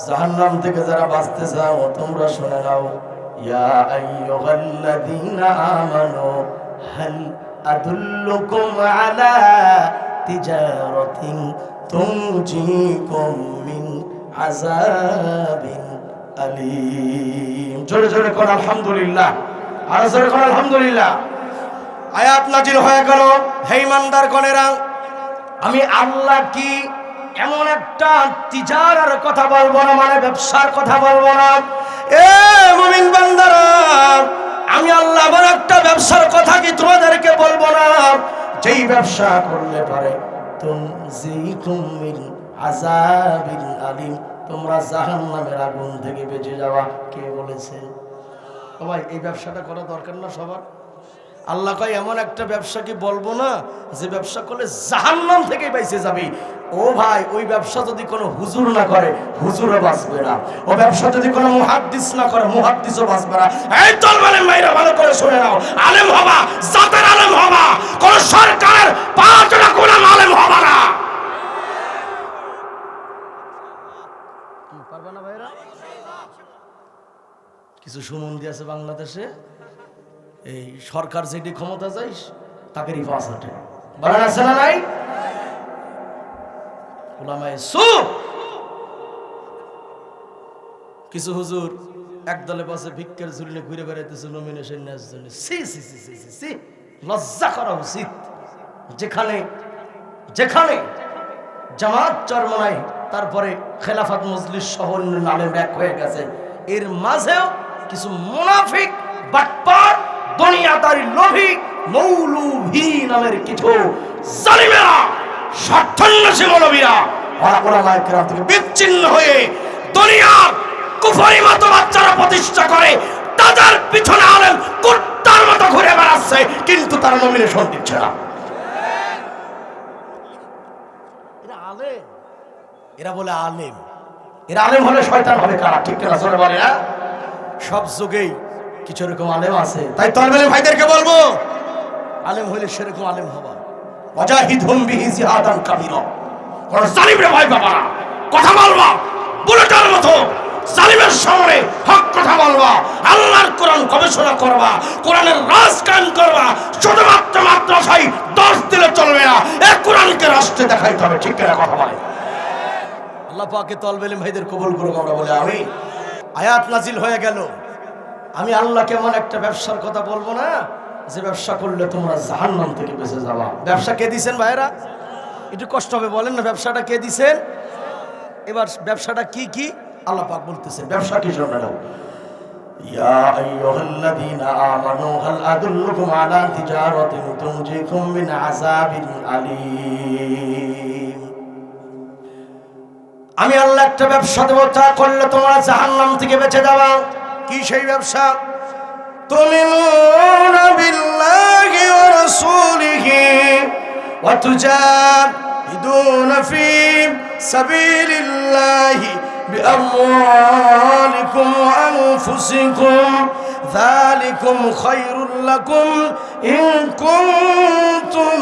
A: জাহান্নাম থেকে যারা বাঁচতে চাও তোমরা শুনে নাও। ইয়া আইয়ুহাল্লাযীনা আমানু হাল আদুল্লুকুম আলা তিজারাতিন তুনজিকুম মিন আযাবিন আলীম। জোরে জোরে কোন আলহামদুলিল্লাহ, আর জোরে কোন আলহামদুলিল্লাহ। আয়াত নাজিল হয়ে গেল। হে ইমানদার গণেরা, আমি আল্লাহ কি এমন একটা তিজারার কথা বলবো না, মানে ব্যবসার কথা বলবো না। এ মুমিন বান্দারা, আমি আল্লাহ এমন একটা ব্যবসার কথা কি তোমাদেরকে বলবো না, যেই ব্যবসা করলে পারে তুনজিকুম মিন আযাবিন আলীম, তোমরা জাহান্নামের আগুন থেকে বেঁচে যাওয়া। কে বলেছে? ভাই এই ব্যবসাটা করা দরকার না সবার? আল্লাহ কয় এমন একটা ব্যবসা কি বলবো না, যে ব্যবসা করলে জাহান্নাম থেকে বেঁচে যাবে। ও ভাই, ওই ব্যবসা যদি কোনো হুজুর না করে, হুজুরও বাঁচবে না। ও ব্যবসা যদি কোনো মুহাদ্দিস না করে, মুহাদ্দিসও বাঁচবে না। এই তলবানের মাইরা ভালো করে শুনে নাও, আলেম হবা, জাতের আলেম হবা, কোন সরকারের পাঁচটা গোলাম আলেম হবা না। পারবে না ভাইরা? কিছু সুমন্দি আছে বাংলাদেশে, এই সরকার যেটি ক্ষমতা যাইস তাকে রিফাস হাটে বানান আছে না নাই? উলামায়ে সু কিছু হুজুর একদলে পাশে ভিক্ষের ঝুলিয়ে ঘুরে বেড়াইতেছে নমিনেশন নেওয়ার জন্য। সি সি সি সি সি সি, লজ্জা করা উচিত। যেখানে যেখানে জামাত চরমনায়, তারপরে খেলাফত মজলিস সহ আলেম এক হয়ে গেছে, এর মাঝেও কিছু মুনাফিক বাটপার দুনিয়াদারি লোভী মৌলভী নামের কিছু জালিমেরা, স্বার্থান্বেষী মৌলভীরা, ওলামায়ে কেরাম থেকে বিচ্ছিন্ন হয়ে দুনিয়ার কুফরি মতবাদ যারা প্রতিষ্ঠা করে, তাদের পিছনে আলেম কুত্তার মতো ঘুরে বেড়াচ্ছে, কিন্তু তারা নমিনেশন দিচ্ছে না। এরা আলেম, এরা বলে আলেম। এরা আলেম হলে শয়তান হবে কারা? ঠিক না জোরে বলে না? সব যুগেই কিছু এরকম আলেম আছে। তাই তলবেলে ভাইদেরকে বলবো, আলেম হইলে সেরকম আলেম হবা। ওয়াজাহিদহুম বিহি জিহাদান কাবীরা। কোন জালিমরে ভয় পাবা না, কথা বলবা বুলেটের মতো, জালিমের সামনে হক কথা বলবা, আল্লাহর কোরআন গবেষণা করবা, কোরআনের রাজ কায়েম করবা। শুধুমাত্র মাদ্রাসায় 10 দিলে চলবে না, এই কোরআনকে রাষ্ট্রে দেখাইতে হবে। ঠিক না কথা বলে? আল্লাহ পাকে তলবেলে ভাইদের কবুল করুক। আমরা বলে আমি। আয়াত নাজিল হয়ে গেল। আমি আল্লাহ কেমন একটা ব্যবসার কথা বলবো না, যে ব্যবসা করলে তোমরা জাহান্নাম থেকে বেঁচে যাবা। ব্যবসা কে দিছেন ভাইরা? একটু কষ্ট হবে, বলেন না ব্যবসাটা কে দিছেন? এবার ব্যবসাটা কি কি আল্লাহ পাক বলতেছেন, ব্যবসা কি শুনে নাও। ইয়া আইয়ুহাল্লাযীনা আমানু হাল আদুল্লুকুম আলা তিজারাতিন তুনজিকুম মিন আযাবিন আলীম। আমি আল্লাহ একটা ব্যবসা দেব, তা করলে তোমরা জাহান্নাম থেকে বেঁচে যাবা। কি সেই ব্যবসা? তুমিনুনা বিল্লাহি ওয়া রাসূলিহি ওয়া তুজাহিদুনা ফি সাবিলিল্লাহি বিআমওয়ালিকুম ওয়া আনফুসিকুম যালিকুম খায়রুল লাকুম ইন কুনতুম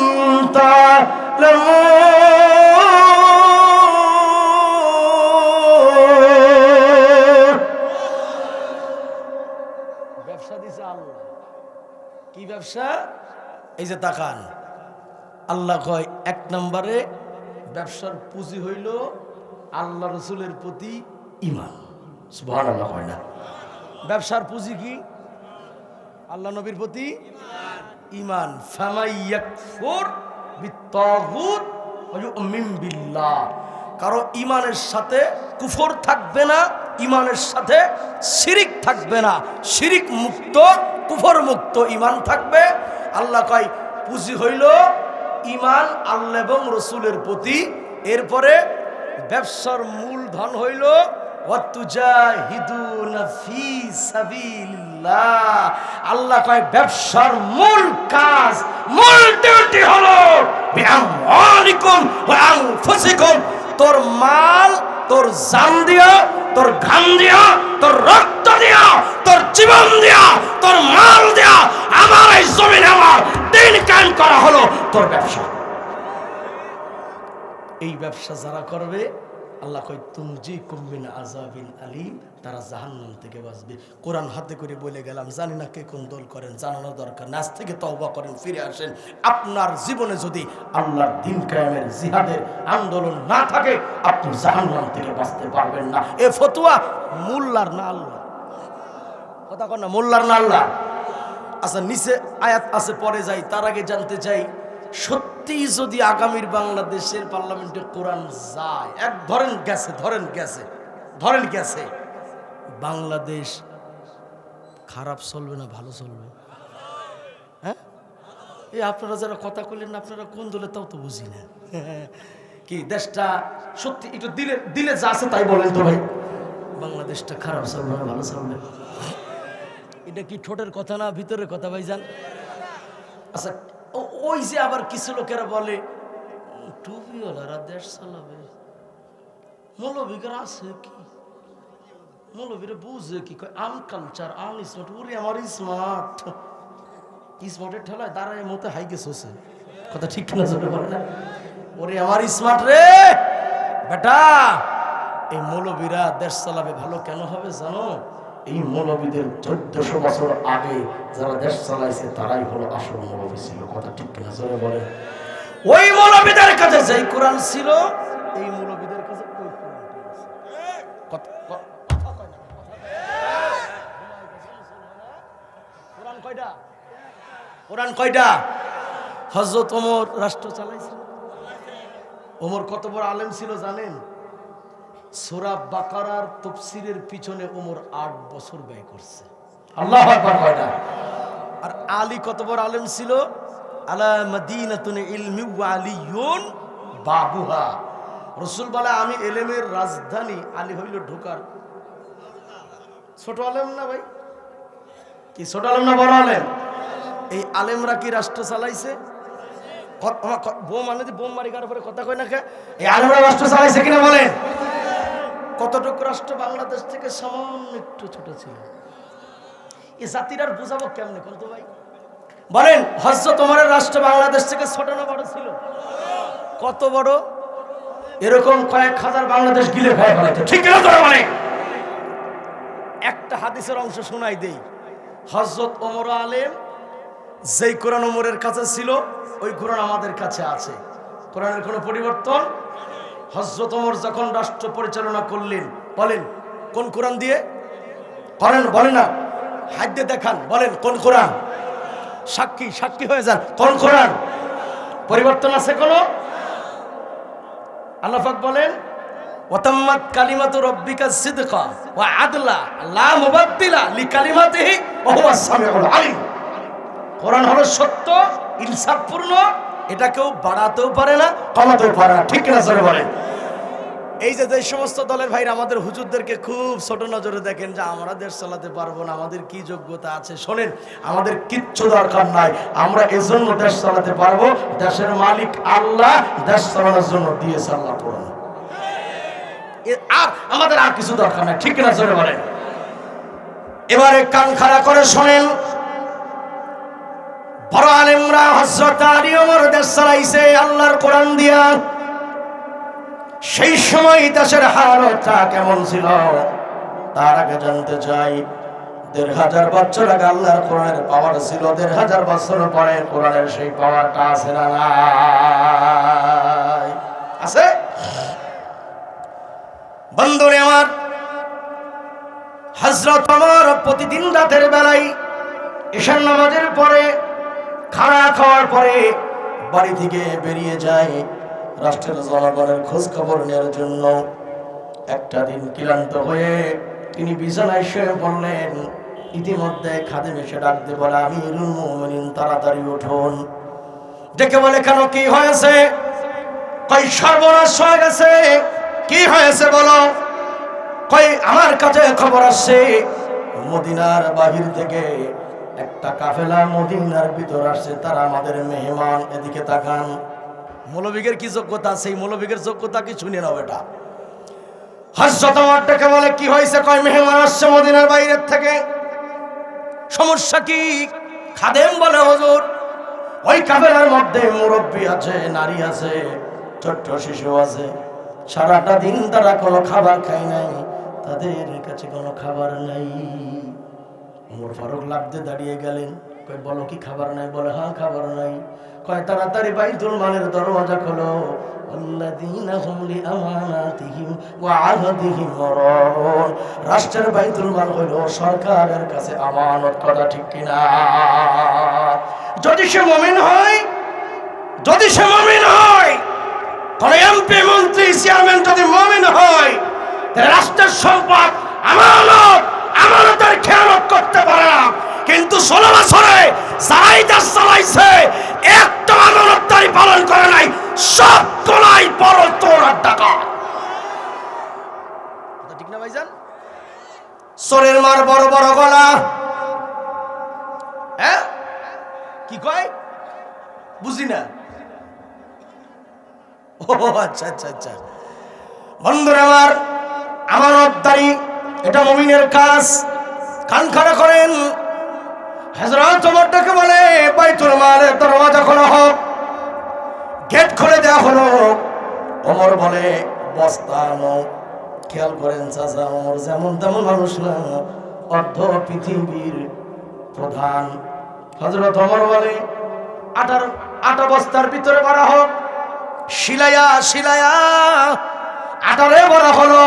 A: তা'লামুন। ব্যবসা দিছে আল্লাহ। কি ব্যবসা? এই যে তাকান, আল্লাহ কয় 1 নম্বরে ব্যবসার পুঁজি হইল আল্লাহ রসুলের প্রতি ঈমান। সুবহানাল্লাহ হয় না? ব্যবসার পুঁজি কি? আল্লাহ নবীর প্রতি ঈমান। ফামাইয়াকফুর বিত্তাগুত ওয়া ইউমিন বিল্লাহ। কারো ঈমানের সাথে কুফর থাকবে না, ঈমানের সাথে শিরিক থাকবে না। শিরিক মুক্ত, কুফর মুক্ত ঈমান থাকবে। আল্লাহ কয় পুঁজি হইল ঈমান আল্লাহ এবং রসুলের প্রতি। এরপরে ব্যবসার মূলধন হইল ওয়াতুজাহিদুনা ফি সাবিলিল্লাহ। আল্লাহ কয় ব্যবসার মূল কাজ, মূল ডিউটি হলো বিআমওয়ালিকুম ওয়া আনফুসিকুম। তোর মাল, তোর জান দিয়া, তোর ঘাম দিয়া, তোর রক্ত দিয়া, তোর জীবন দিয়া, তোর মাল দিয়া আমার এই জমিনে আমার দিন কায়েম করা হলো তোর ব্যবসা। এই ব্যবসা যারা করবে আল্লাহ কয় তুনজিকুম মিন আযাবিন আলীম, তারা জাহান্নাম থেকে বাঁচবে। কোরআন হাতে করে বলে গেলাম, জানি না কে কোন দল করেন, জানানো দরকার না। আজ থেকে তওবা করেন, ফিরে আসেন। আপনার জীবনে যদি আল্লাহর দ্বীন কায়েমের জিহাদের আন্দোলন না থাকে, আপনি জাহান্নাম থেকে বাঁচতে পারবেন না। এ ফতোয়া মোল্লার না আল্লাহ, কথা কর না, মোল্লার না আল্লাহ। আচ্ছা, নিচে আয়াত আছে, পরে যাই। তার আগে জানতে চাই, সত্যি যদি আগামীর বাংলাদেশের পার্লামেন্টে কোরআন যায়, ধরেন গেছে, বাংলাদেশ খারাপ চলবে না ভালো চলবে? হ্যাঁ, এই আপনারা যারা কথা কইলেন না, আপনারা কোন দলে তাও তো বুঝি না। কি দেশটা সত্যি একটু দিলে যা আছে তাই বলেন তো ভাই, বাংলাদেশটা খারাপ চলবে না ভালো চলবে? এটা কি ঠোঁটের কথা না ভিতরের কথা ভাইজান? আচ্ছা, ওই যে আবার কিছু লোকেরা বলে টুপিওয়ালারা দেশ চালাবে, মৌলবীরা আছে কি, মৌলবীরা বুঝে কি কয় আনকালচার আনস্মার্ট। ওরে আমার স্মার্টের ঠেলায় দাঁড়ায় মতো হাই গেছে, কথা ঠিক না জোরে বলে না? ওরে আমার স্মার্ট রে বেটা, এই মৌলবীরা দেশ চালাবে ভালো কেন হবে জানো? এই মৌলবীদের 1400 বছর আগে যারা দেশ চালাইছে তারাই হলো আসল মৌলবী ছিল, কথা ঠিক না জোরে বলে? ওই মৌলবীদের কাছে যেই কোরআন ছিল, এই মৌলবীদের কাছে ওই কোরআনটা আছে। কোরআন কয়টা? হযরত ওমর রাষ্ট্র চালাইছিল। ওমর কত বড় আলেম ছিল জানেন? সূরা বাকারার তাফসীরের পিছনে ওমর 8 বছর ব্যয় করছে। আল্লাহু আকবার কয়টা? আর আলী কত বড় আলেম ছিল? আলা মাদিনাতুন ইলমি ওয়া আলিয়ুন বাবুহা। রাসূল বলে আমি ইলমের রাজধানী, আলী হইল ঢোকার। ছোট আলেম না ভাই? কি ছোট আলেম না বড় আলেম? এই আলেমরা কি রাষ্ট্র চালাইছে? বোম আনে বোম মারি কার উপরে কথা কয় না কে? এই আলেমরা রাষ্ট্র চালাইছে কিনা বলেন? কতটুকু রাষ্ট্র বাংলাদেশ থেকে সামান্য একটু ছোট ছিল। এই জাতির আর বুঝাবো কেমনে কত ভাই বলেন? হযরত ওমরের রাষ্ট্র বাংলাদেশ থেকে ছোট না বড় ছিল? কত বড়? এরকম কয়েক হাজার বাংলাদেশ গিলে খায় ফেলাইতো, ঠিক না তোরা বলে? একটা হাদিসের অংশ শোনাই দেই। হযরত ওমর আলেম, যেই কোরআন ওমরের কাছে ছিল ওই কোরআন আমাদের কাছে আছে। কোরআনের কোনো পরিবর্তন? হযরত ওমর যখন রাষ্ট্র পরিচালনা করলেন, বলেন কোন কোরআন দিয়ে করেন? বলেন না, হাত দিয়ে দেখান, বলেন কোন কোরআন? সাক্ষী হয়ে যান, কোন কোরআন? পরিবর্তন আছে কোন? আল্লাহ পাক বলেন ওয়াতাম্মাত কালিমাতু রাব্বিকা সিদকা ওয়া আদলা লা মুবাদদিলা লিকালিমাতিহি ওয়া হুয়াস সামিউল আলিম। কোরআন হলো সত্য, ইনসাফপূর্ণ, এটা কেউ বাড়াতেও পারে না কমাতেও পারে না, ঠিক না জোরে বলেন? এই যে সমস্ত দলের ভাইরা আমাদের হুজুরদেরকে খুব ছোট নজরে দেখেন যে আমরা দেশ চালাতে পারবো না, আমাদের কি যোগ্যতা আছে? শোনেন, আমাদের কিচ্ছু দরকার নাই, আমরা এজন্য দেশ চালাতে পারবো, দেশের মালিক আল্লাহ, দেশ চালানোর জন্য দিয়েছে আল্লাহ কোরআন। আর আমাদের আর কিছু দরকার নাই, ঠিক না জোরে বলেন? এবারে কান খাড়া করে শোনেন, বড় আলেমরা হযরত আলী ওমর দেশ চালাইছে আল্লাহর কোরআন দিয়া। সেই সময় দেশের হালতটা কেমন ছিল তার আগে জানতে চাই। ১৫০০ বছর আগে আল্লাহর কোরআনের পাওয়ার ছিল, ১৫০০ বছর পরে কোরআনের সেই পাওয়ারটা আছে না নাই? আছে। বন্ধুরে আমার, হযরত ওমর প্রতিদিন রাতের বেলায় ঈশার নামাজের পরে খানা খাওয়ার পরে বাড়ি থেকে বেরিয়ে যায় রাষ্ট্রের জনগণের খোঁজ খবর নেওয়ার জন্য। একটা দিন ক্লান্ত হয়ে তিনি বিছানায় শুয়ে পড়লেন। ইতিমধ্যে খাদেম এসে ডাক দিয়ে বলে, আমিরুল মুমিনিন তাড়াতাড়ি উঠুন। ডেকে বলে, কেন কি হয়েছে? কই সর্বনাশ হয়ে গেছে। কি হয়েছে বলো? কই আমার কাছে খবর আসছে মদিনার বাহির থেকে একটা কাফেলা মদিনার ভিতর আসছে, তারা আমাদের মেহমান। এদিকে তাকান। মৌলবীদের কি যোগ্যতা আছে? এই মৌলবীদের যোগ্যতা কি শুনে নাও এটা। হযরত ওমর ডেকে বলে, কি হয়েছে? কয় মেহমান আসছে মদিনার বাইরের থেকে। সমস্যা কি? খাদেম বলে, হুজুর ওই কাফেলার মধ্যে মুরব্বী আছে, নারী আছে, ছোট্ট শিশু আছে, সারাটা দিন তারা কোনো খাবার খায় নাই, তাদের কাছে কোনো খাবার নাই। ওমর ফারুক লাফ দিয়ে দাঁড়িয়ে গেলেন, কয় বলো কি খাবার নাই? বলে হ্যাঁ খাবার নাই। কয় তাড়াতাড়ি বাইতুল মালের দরওয়াজা খোলো। আল্লাযীনা হুম লিআমানাতিহিম ওয়া আহদিহিম রাউন। রাষ্ট্রের বাইতুল মাল হলো সরকারের কাছে আমানত, কথা ঠিক কিনা? যদি সে মুমিন হয়, যদি সে মুমিন হয়, কোন এমপি মন্ত্রী চেয়ারম্যান যদি মুমিন হয়, তাহলে রাষ্ট্রের সম্পদ আমানত, আমানতের খেয়ানত করতে পারে না। কিন্তু 16 বছরে যারাই দেশ চালাইছে একটা আমানতদারি পালন করে নাই, সব কোলাই বড় চোর আর ডাকাত। কথা ঠিক না ভাইজান? চোরের মার বড় বড় গলা। হ্যাঁ কি কয় বুঝি না। ও আচ্ছা আচ্ছা আচ্ছা। বন্ধুরা আমার, আমানতদারি এটা মুমিনের কাজ। কান খাড়া করেন। হযরত ওমর ডেকে বলে বাইতুল মালের দরওয়াজা খোলা হোক। গেট খুলে দেওয়া হলো। ওমর বলে বস্তা আনো। খেয়াল করেন চাচা, ওমর যেমন তেমন মানুষ না, অর্ধ পৃথিবীর প্রধান। হযরত ওমর বলে আটা বস্তার ভিতরে ভরা হোক। শিলায়া শিলায়া আটারে ভরা হলো।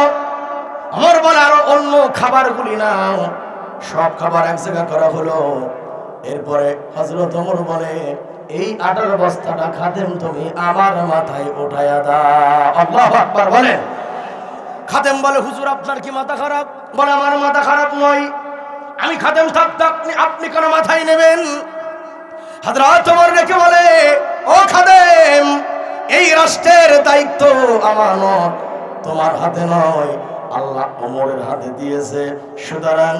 A: ওমর বলে আরো অন্য খাবারগুলি নাও। সব খাবার এক জায়গা করা হলো। এরপরে হযরত ওমর বলে এই আটার বস্তাটা খাদেম তুমি আমার মাথায় উঠায়া দাও। আল্লাহু আকবার বলেন। খাদেম বলে হুজুর আপনার কি মাথা খারাপ? বলে আমার মাথা খারাপ নয়, আমি খাদেম থাকতে আপনি কেন মাথায় নেবেন? হযরত ওমর রেখে বলে ও খাদেম, এই রাষ্ট্রের দায়িত্ব আমানত তোমার হাতে নয়, আল্লাহ ওমরের হাতে দিয়েছে। সুতরাং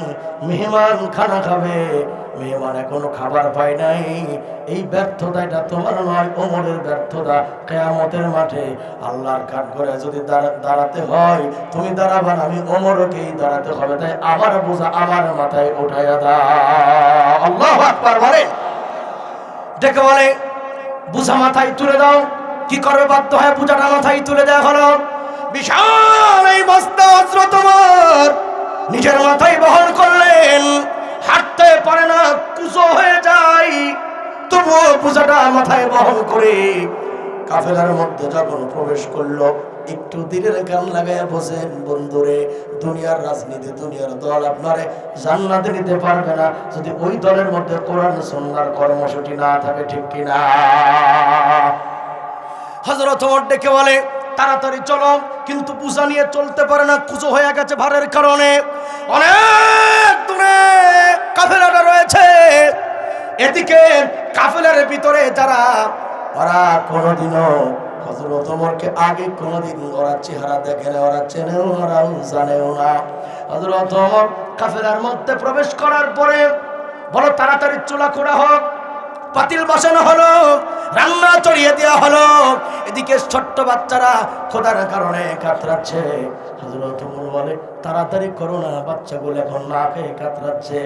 A: মেহমান খানা খাবে, মেহমান এখনো খাবার পায় নাই, এই ব্যর্থতা এটা তোমার নয়, ওমরের ব্যর্থতা। কিয়ামতের মাঠে আল্লাহর কাঠ করে যদি দাঁড়াতে হয় তুমি দাঁড়াবা না, আমি ওমরকেই দাঁড়াতে হবে। তাই আমার বোঝা আমার মাথায় উঠাইয়া দাও। আল্লাহু আকবার বলে। ডেকে বলে বোঝা মাথায় তুলে দাও। কি করবে? বাধ্য হয় বোঝাটা মাথায় তুলে দেওয়া হলো। বিশাল এই বস্তা হযরত ওমর নিজের মাথায় বহন করলেন। হাঁটতে পারে না, কুচো হয়ে যায়, তবুও বোঝাটা মাথায় বহন করে কাফেলার মধ্যে যখন প্রবেশ করলো, একটু দিলের গান লাগাইয়া বসেন, বন্ধুরে দুনিয়ার রাজনীতি, দুনিয়ার দল আপনারে জান্নাতে নিতে পারবে না যদি ওই দলের মধ্যে কোরআন সুন্নাহর কর্মসূচি না থাকে, ঠিক কিনা? হযরত ওমর ডেকে বলে তাড়াতাড়ি চলো, কিন্তু পূজা নিয়ে চলতে পারে না, কুচো হয়ে গেছে ভারের কারণে। অনেক দূরে কাফেলাটা রয়েছে। এদিকে কাফেলার ভিতরে যারা, ওরা কোনোদিনও হযরত ওমরকে আগে কোনোদিন ওরা চেহারা দেখে না, ওরা চেনেও ওরাও জানেও না। হযরত ওমর কাফেলার মধ্যে প্রবেশ করার পরে বলো তাড়াতাড়ি চুলা খোঁড়া হোক। পাতিল বসানো হলো, রান্না চড়িয়ে দেওয়া হলো। এদিকে ছোট্ট বাচ্চারা খোদার কারণে কাতরাচ্ছে। হযরত ওমর বলে তাড়াতাড়ি করো না, বাচ্চাগুলো এখন না খেয়ে কাতরাচ্ছে।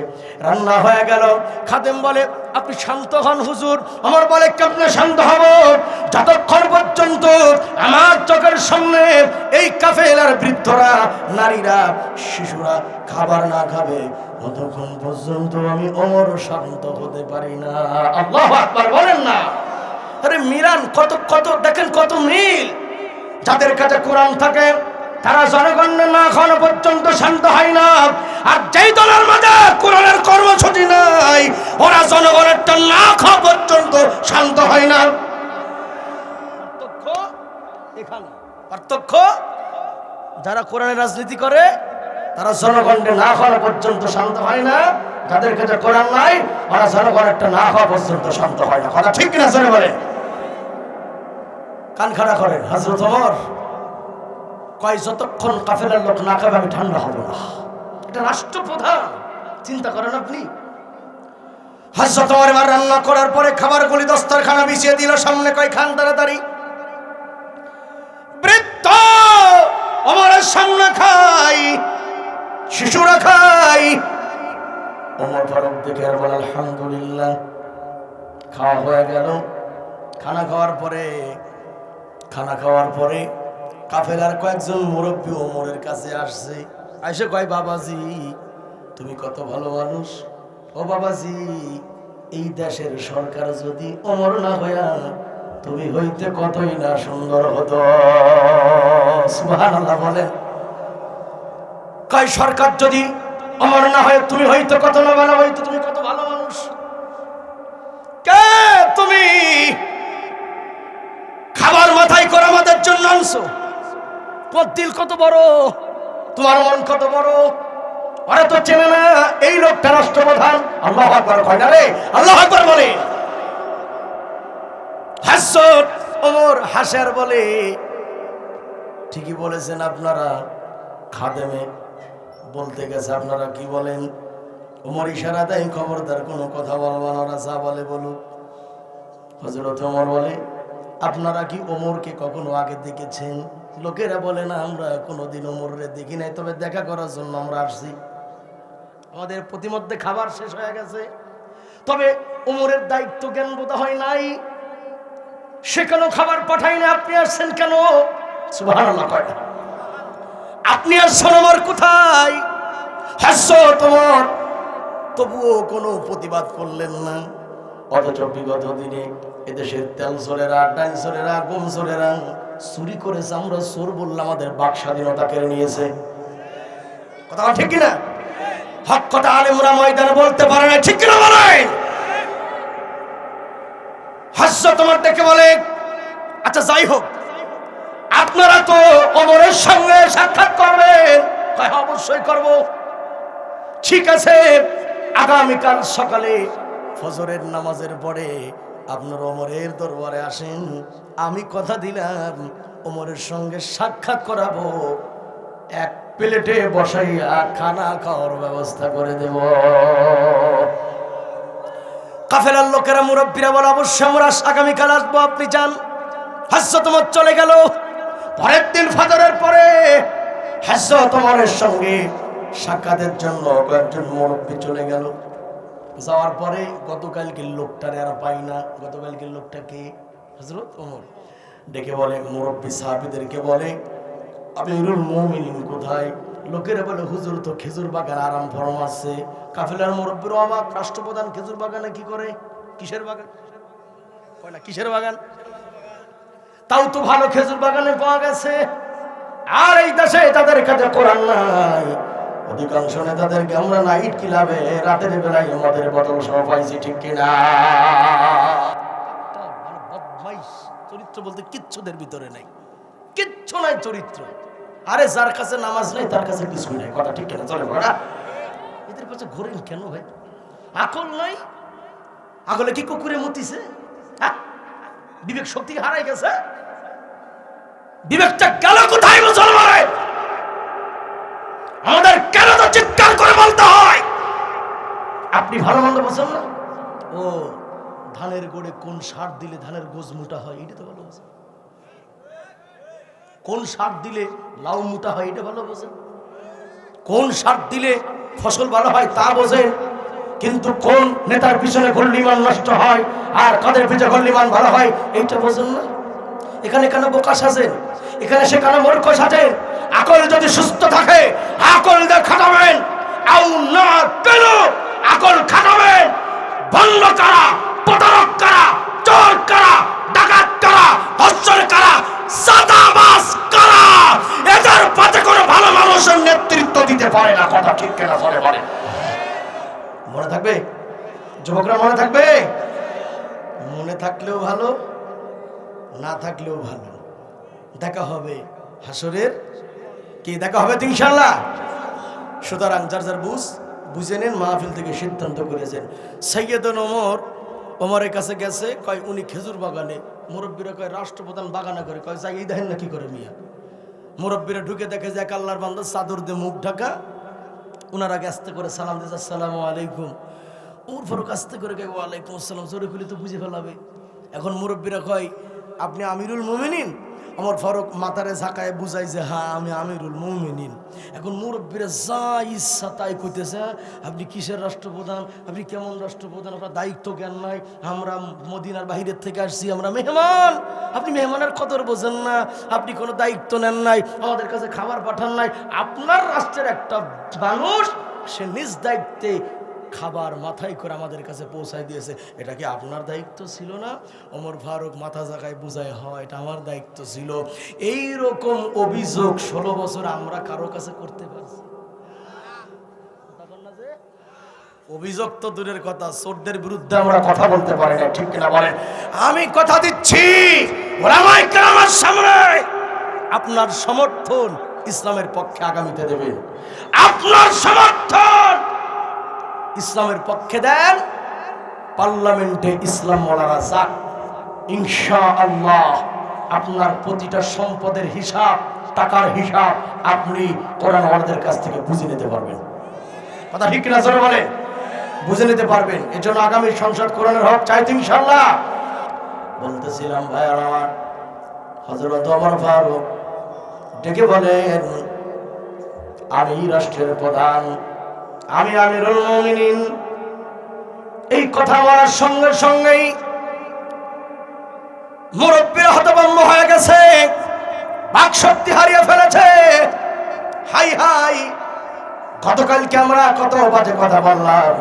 A: রান্না হয়ে গেল। খাদেম বলে আপনি শান্ত হন হুজুর। ওমর বলে কেমনে শান্ত হব? যতক্ষণ পর্যন্ত আমার চোখের সামনে এই কাফেলার বৃদ্ধরা, নারীরা, শিশুরা খাবার না খাবে, ততক্ষণ পর্যন্ত আমি ওমর শান্ত হতে পারি না। আল্লাহু আকবার বলেন না। আরে মিরান কত কত দেখেন, কত মিল। যাদের কাছে কোরআন থাকে তারা জনগণ না খাওয়ানো পর্যন্ত শান্ত হয় না, আর যেই দলের মাঝে কোরআনের কর্মসূচি নাই ওরা জনগণেরটা না খাওয়া পর্যন্ত শান্ত হয় না। পার্থক্য এখানে। পার্থক্য যারা কোরআনের রাজনীতি করে তারা জনগণকে না খাওয়া পর্যন্ত শান্ত হয় না, যাদের কাছে কোরআন নাই ওরা জনগণেরটা না খাওয়া পর্যন্ত শান্ত হয় না। কথা ঠিক কিনা জোরে বলেন। কান খাড়া করেন। হযরত ওমর কয় যতক্ষণ কাফেলার লোক না খাবে আমি ঠান্ডা হব না। এটা রাষ্ট্রপ্রধান, চিন্তা করেন আপনি। হযরত ওমর এবার রান্না করার পরে খাবারগুলি দস্তরখানা বিছিয়ে দিল সামনে, কয় খান তাড়াতাড়ি। বৃদ্ধ ওমরের সামনে খাই, শিশুরা খাই। ওমর ফারুক দেখে আর বলে আলহামদুলিল্লাহ। খাওয়া হয়ে গেল। খানা খাওয়ার পরে খানা খাওয়ার পরে কাফেলার কয়েকজন মুরব্বী ওমরের কাছে আসছে, আইসে কয়, বাবাজি তুমি কত ভালো মানুষ, ও বাবাজি এই দেশের সরকার যদি ওমর না হইয়া তুমি হইতে কতই না সুন্দর হতো। সুবহানাল্লাহ বলেন। কয় সরকার যদি ওমর না হয় তুমি হইতে কত না ভালো হইতো, তুমি কত ভালো মানুষ। কে তুমি খাবার মাথায় করে আমাদের জন্য আনছো, তোর দিল কত বড়, তোমার মন কত বড়। ওরা তো চেনে না এই লোকটা রাষ্ট্রপ্রধান। আল্লাহু আকবার কয় না রে, আল্লাহু আকবার বলে। হাসত ওমর হাসার বলে, ঠিকই বলেছেন আপনারা। খাদেমে বলতে গেছে আপনারা কি বলেন? ওমর ইশারা দেয়, খবরদার কোনো কথা বলবা না, ওরা যা বলে বলুক। হযরত ওমর বলে, আপনারা কি ওমরকে কখনো আগে দেখেছেন? লোকেরা বলে না, আমরা কোনোদিন ওমরে দেখি নাই, তবে দেখা করার জন্য আমরা আসছি। আমাদের প্রতিমধ্যে খাবার শেষ হয়ে গেছে, তবে ওমরের দায়িত্ব জ্ঞান বোধ হয় নাই, সেখানেও খাবার পাঠাই না। আপনি আসছেন কেন? সুবহানাল্লাহ কয় না। আপনি আসছেন আমার কোথায়? হাসত ওমর তবুও কোনো প্রতিবাদ করলেন না। অথচ বিগত দিনে এদেশের তেল চোরেরা, ডাইন চোরেরা, গম চোরেরা চুরি করেছে, আমরা চোর বললে আমাদের বাক স্বাধীনতা কেড়ে নিয়েছে। কথা ঠিক কিনা? হক কথা আলেমরা ময়দানে বলতে পারে না, ঠিক কিনা বলেন? হাস্য তোমার দেখে বলে, আচ্ছা যাই হোক, আপনারা তো ওমরের সঙ্গে সাক্ষাৎ করবেন। অবশ্যই করব। ঠিক আছে, আগামীকাল সকালে ফজরের নামাজের পরে আপনারা ওমরের দরবারে আসেন। আমি কথা দিলাম ওমরের সঙ্গে সাক্ষাৎ করাবো, এক প্লেটে বসাইয়া খানা খাওয়ার ব্যবস্থা করে দেব। কাফেলার লোকেরা, মুরব্বীরা বলে, অবশ্যই আমরা আগামীকাল আসবো, আপনি যান। হযরত ওমর চলে গেল। পরের দিন ফজরের পরে হযরত ওমরের সঙ্গে সাক্ষাতের জন্য কয়েকজন মুরব্বী চলে গেল। যাওয়ার পরে গতকালকে লোকটারে আর পাই না। গতকালকে লোকটা কে? হযরত ওমর। ডেকে বলে, মুরব্বী সাহাবীদেরকে বলে, আমিরুল মুমিনিন কোথায়? লোকেরা বলে, হুজুর তো খেজুর বাগান আরাম ফরমাচ্ছে। কাফেলার মুরব্বীর অবাক, রাষ্ট্রপ্রধান খেজুর বাগানে কি করে? কিসের বাগান? কয় না কিসের বাগান? তাও তো ভালো খেজুর বাগানে পাওয়া গেছে। আর এই দেশে তাদের কাছে কোরআন নাই, অধিকাংশ নেতাদেরকে আমরা নাইট ক্লাবে রাতের বেলায় আমাদের বোতল সহ পাইছি, ঠিক কিনা? বদমাইশ চরিত্র বলতে কিচ্ছুদের ভিতরে নাই, কিচ্ছু নাই চরিত্র। আরে যার কাছে নামাজ নাই তার কাছে কিছুই নাই, কথা ঠিক কিনা? চলে বড়া, এদের কাছে ঘোরেন কেন ভাই? আকল নাই? আকলে কি কুকুরে মুতিছে? বিবেক শক্তি হারাই গেছে। বিবেকটা গেল কোথায় মুসলমানের? আমাদের কেন তো চিৎকার করে বলতে হয়? আপনি ভালো মন্দ বোঝেন না? ও ধানের গোড়ে কোন সার দিলে ধানের গোজ মোটা হয়, এটা তো ভালো বোঝেন। কোন সার দিলে লাউ মোটা হয়, এটা ভালো বোঝেন। কোন সার দিলে ফসল ভালো হয় তা বোঝেন, কিন্তু কোন নেতার পিছনে গল্লিমান নষ্ট হয় আর কাদের পিছনে গল্লিমান ভালো হয় এইটা বোঝেন না। এখানে কেন বোকা সাজেন, এখানে সেখানে মূর্খ সাজেন। আকল যদি সুস্থ থাকে আকল দিয়ে খাটাবেন, আউ না কেন আকল খাটাবেন। বন্ধ কারা, প্রতারক কারা, চোর কারা, ডাকাত কারা, হস্যর কারা, সাদাবাস কারা, এদের পাতে কোনো ভালো মানুষের নেতৃত্ব দিতে পারে না। কথা ঠিক কেনা ধরে বলে মনে থাকবে? যুবকরা মনে থাকবে? মনে থাকলেও ভালো, না থাকলেও ভালো। দেখা হবে হাসরের, কি দেখা হবে তো ইনশাআল্লাহ। সুতরাং যার যার বুঝে নেন, মাহফিল থেকে সিদ্ধান্ত করেছেন। সৈয়দন ওমর ওমরের কাছে গেছে, কয় উনি খেজুর বাগানে। মুরব্বীরা কয় রাষ্ট্রপ্রধান বাগানে করে, কয় যাই এই দেখেন না কি করে মিয়া। মুরব্বীরা ঢুকে দেখে যে এক আল্লাহর বান্দা চাদর দিয়ে মুখ ঢাকা। ওনারা আস্তে করে সালাম দিয়েছে, আসসালামু আলাইকুম। ওর ফরক আস্তে করে কে ওয়ালাইকুম আসসালাম, জোরে খুলে তো বুঝে ফেলাবে। এখন মুরব্বীরা কয়, আপনি আমিরুল মুমিনিন? ওমর ফারুক মাথারে ঝাঁকায় বুঝাই যে হ্যাঁ আমি আমিরুল মুমিনিন। এখন মুরব্বীরা যা ইচ্ছা তাই কইতেছে, আপনি কিসের রাষ্ট্রপ্রধান, আপনি কেমন রাষ্ট্রপ্রধান, আপনার দায়িত্ব জ্ঞান নাই, আমরা মদিনার বাহিরের থেকে আসছি, আমরা মেহমান, আপনি মেহমানের কদর বোঝেন না, আপনি কোনো দায়িত্ব নেন নাই, আমাদের কাছে খাবার পাঠান নাই, আপনার রাষ্ট্রের একটা মানুষ সে নিজ দায়িত্বে খাবার মাথায় করে আমাদের কাছে পৌঁছায় দিয়েছে, এটা কি আপনার দায়িত্ব ছিল না? ওমর ফারুক মাথা জায়গায় বুঝায়, হয় এটা আমার দায়িত্ব ছিল। এই রকম অভিযোগ 16 বছর আমরা কারো কাছে করতে পারছি? অভিযোগ তো দূরের কথা, চোরদের বিরুদ্ধে আমরা কথা বলতে পারি না, ঠিক কিনা বলেন? আমি কথা দিচ্ছি ওলামায়ে কেরামের সামনে আপনার সমর্থন ইসলামের পক্ষে আগামীতে দেবেন। আপনার সমর্থন ইসলামের পক্ষে দেন, পার্লামেন্টে ইসলাম ওয়ালারা যাক, ইনশাআল্লাহ আপনার প্রতিটা সম্পদের হিসাব, টাকার হিসাব আপনি কোরআন ওয়ালাদের কাছ থেকে বুঝে নিতে পারবেন। কথা ঠিক কিনা জোরে বলে? বুঝে নিতে পারবেন। এজন্য আগামী সংসদ কোরআনের হক চাইতে ইনশাআল্লাহ। বলতেছিলাম ভাইয়ার আমার, হযরত ওমর ফারুক ডেকে বলেন, আমি রাষ্ট্রের প্রধান, আমি আমিরুল মুমিনিন। এই কথা বলার সঙ্গে সঙ্গেই মুরব্বীরা হতভম্ব হয়ে গেছে, বাকশক্তি হারিয়ে ফেলেছে। হাই হাই, গতকালকে আমরা কত বাজে কথা বললাম,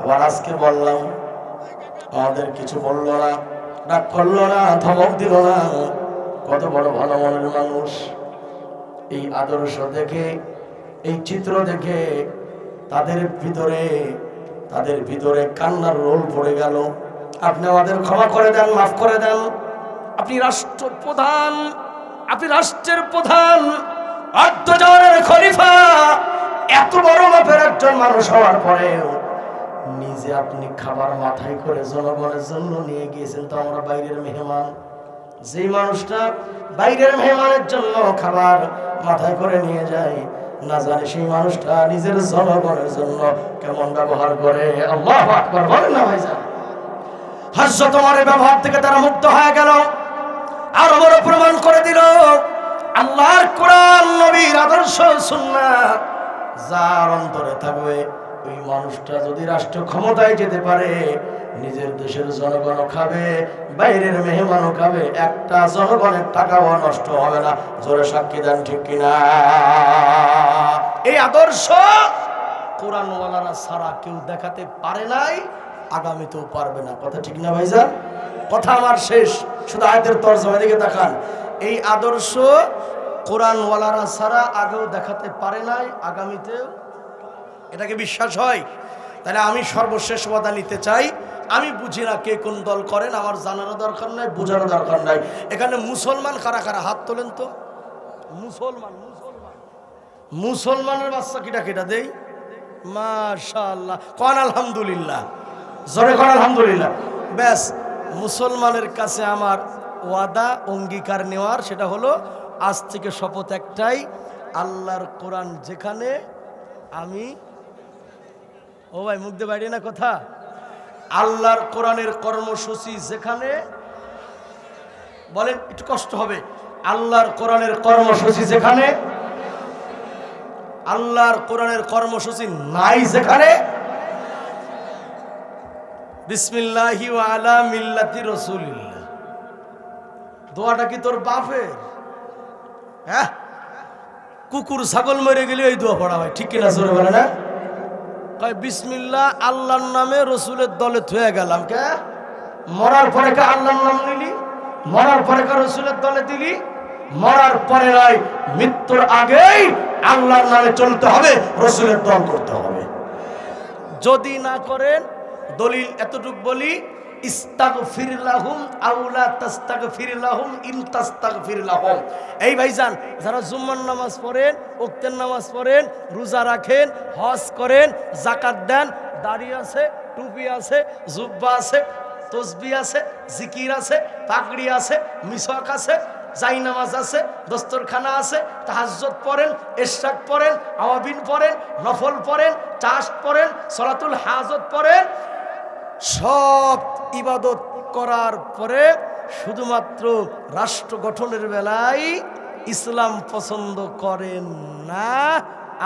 A: আবার আজকে বললাম, আমাদের কিছু বললো না, ডাক করলো না, ধমক দিল না। কত বড় ভালো মনের মানুষ। এই আদর্শ দেখে, এই চিত্র দেখে তাদের ভিতরে কান্নার রোল পড়ে গেল। আপনি আমাদের ক্ষমা করে দেন, মাফ করে দেন। আপনি রাষ্ট্রপ্রধান, আপনি রাষ্ট্রের প্রধান, অর্ধজনের খলিফা, এত বড় মাপের একজন মানুষ হওয়ার পরেও নিজে আপনি খাবার মাথায় করে জনগণের জন্য নিয়ে গিয়েছেন। তো আমরা বাইরের মেহমান, যেই মানুষটা বাইরের মেহমানের জন্য খাবার মাথায় করে নিয়ে যায়, না জানে সেই মানুষটা নিজের জনগণের জন্য কেমন ব্যবহার করে। আল্লাহু আকবার বলেন না ভাইজান? হযরত ওমরের ব্যবহার থেকে তারা মুক্ত হয়ে গেল। আর বড় প্রমাণ করে দিল আল্লাহর কোরআন, নবীর আদর্শ, সুন্নাহ যার অন্তরে থাকবে, ওই মানুষটা যদি রাষ্ট্র ক্ষমতায় যেতে পারে, নিজের দেশের জনগণও খাবে, বাইরের মেহমানও খাবে, একটা জনগণের টাকাও নষ্ট হবে না। জোরে সাক্ষী দেন, ঠিক কিনা? এই আদর্শ কোরআনওয়ালারা ছাড়া কেউ দেখাতে পারে নাই, আগামীতেও পারবে না। কথা ঠিক না ভাইজান? কথা আমার শেষ, শুধু আয়াতের তরজমা দিকে তাকান। এই আদর্শ কোরআনওয়ালারা ছাড়া আগেও দেখাতে পারে নাই, আগামীতেও। এটাকে বিশ্বাস হয়? তাহলে আমি সর্বশেষ ওয়াদা নিতে চাই, আমি বুঝি না কে কোন দল করেন, আমার জানারও দরকার নাই, বোঝারও দরকার নাই। এখানে মুসলমান কারা কারা হাত তোলেন তো। মুসলমানের বাচ্চা কিটা কিটা দেই? মাশাআল্লাহ, কোন আলহামদুলিল্লাহ, জোরে কোন আলহামদুলিল্লাহ। ব্যাস, মুসলমানের কাছে আমার ওয়াদা, অঙ্গীকার নেওয়ার, সেটা হলো আজ থেকে শপথ একটাই, আল্লাহর কোরআন যেখানে আমি, ও ভাই মুখ দিয়ে বাইরে না কথা, আল্লাহর কোরআনের কর্মসূচি যেখানে, বলেন একটু কষ্ট হবে, আল্লাহর কোরআনের কর্মসূচি যেখানে, আল্লাহর কোরআনের কর্মসূচি নাই যেখানে, বিসমিল্লাহি ওয়া আলা মিল্লাতি রাসূলিল্লাহ। দোয়াটা কি তোর বাপের? হ্যাঁ, কুকুর ছাগল মরে গেলে এই দোয়া পড়া হয়, ঠিক কিনা জোরে বলে না? কয় বিসমিল্লাহ, আল্লাহর নামে রসুলের দলে থয়ে গেলাম। কে মরার পরে কে আল্লাহর নাম নিলি? মরার পরে কে রসুলের দলে দিলি? মরার পরে নয়, মৃত্যুর আগেই আল্লাহর নামে চলতে হবে, রসুলের দল করতে হবে। যদি না করেন, দলিল এতটুক বলি, ইস্তাগফির লাহুম আও লা তাস্তাগফির লাহুম ইন তাস্তাগফির লাহুম। এই ভাইজান, যারা জুম্মার নামাজ পড়েন, ওয়াক্তের নামাজ পড়েন, রোজা রাখেন, হজ করেন, যাকাত দেন, দাড়ি আছে, টুপি আছে, জুব্বা আছে, তসবিহ আছে, জিকির আছে, পাগড়ি আছে, মিসওয়াক আছে, জাই নামাজ আছে, দস্তরখানা আছে, তাহাজ্জুদ পড়েন, ইশরাক পড়েন, আওয়াবিন পড়েন, নফল পড়েন, চাশ পড়েন, সালাতুল হাজত পড়েন, সব ইবাদত করার পরে শুধুমাত্র রাষ্ট্র গঠনের বেলায় ইসলাম পছন্দ করেন না।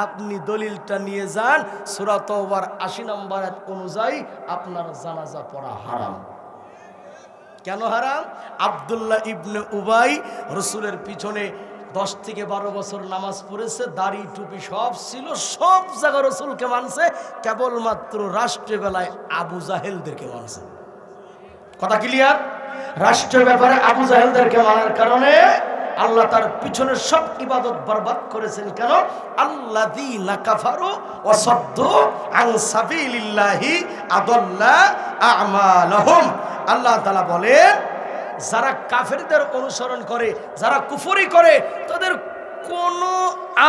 A: আপনি দলিলটা নিয়ে যান, সূরা তাওবার ৮০ নম্বর আয়াত অনুযায়ী আপনার জানাজা পড়া হারাম। কেন হারাম? আব্দুল্লাহ ইবনে উবাই রসুলের পিছনে 10 থেকে 12 বছর নামাজ পড়েছে, দাড়ি টুপি সব ছিল, সব জায়গায় রসুলকে মানছে, কেবলমাত্র রাষ্ট্রের বেলায় আবু জাহেলদেরকে মানছে। কথা ক্লিয়ার? রাষ্ট্রের ব্যাপারে আবু জাহেলদেরকে মানার কারণে আল্লাহ তার পিছনে সব ইবাদত বরবাদ করেছেন। কেন? আল্লাযীনা কাফারু ওয়া সাদ্দু আন সাবিলিল্লাহি আদাল্লা আমালাহুম। আল্লাহ তাআলা বলেন, যারা কাফেরদের অনুসরণ করে, যারা কুফরি করে, তাদের কোনো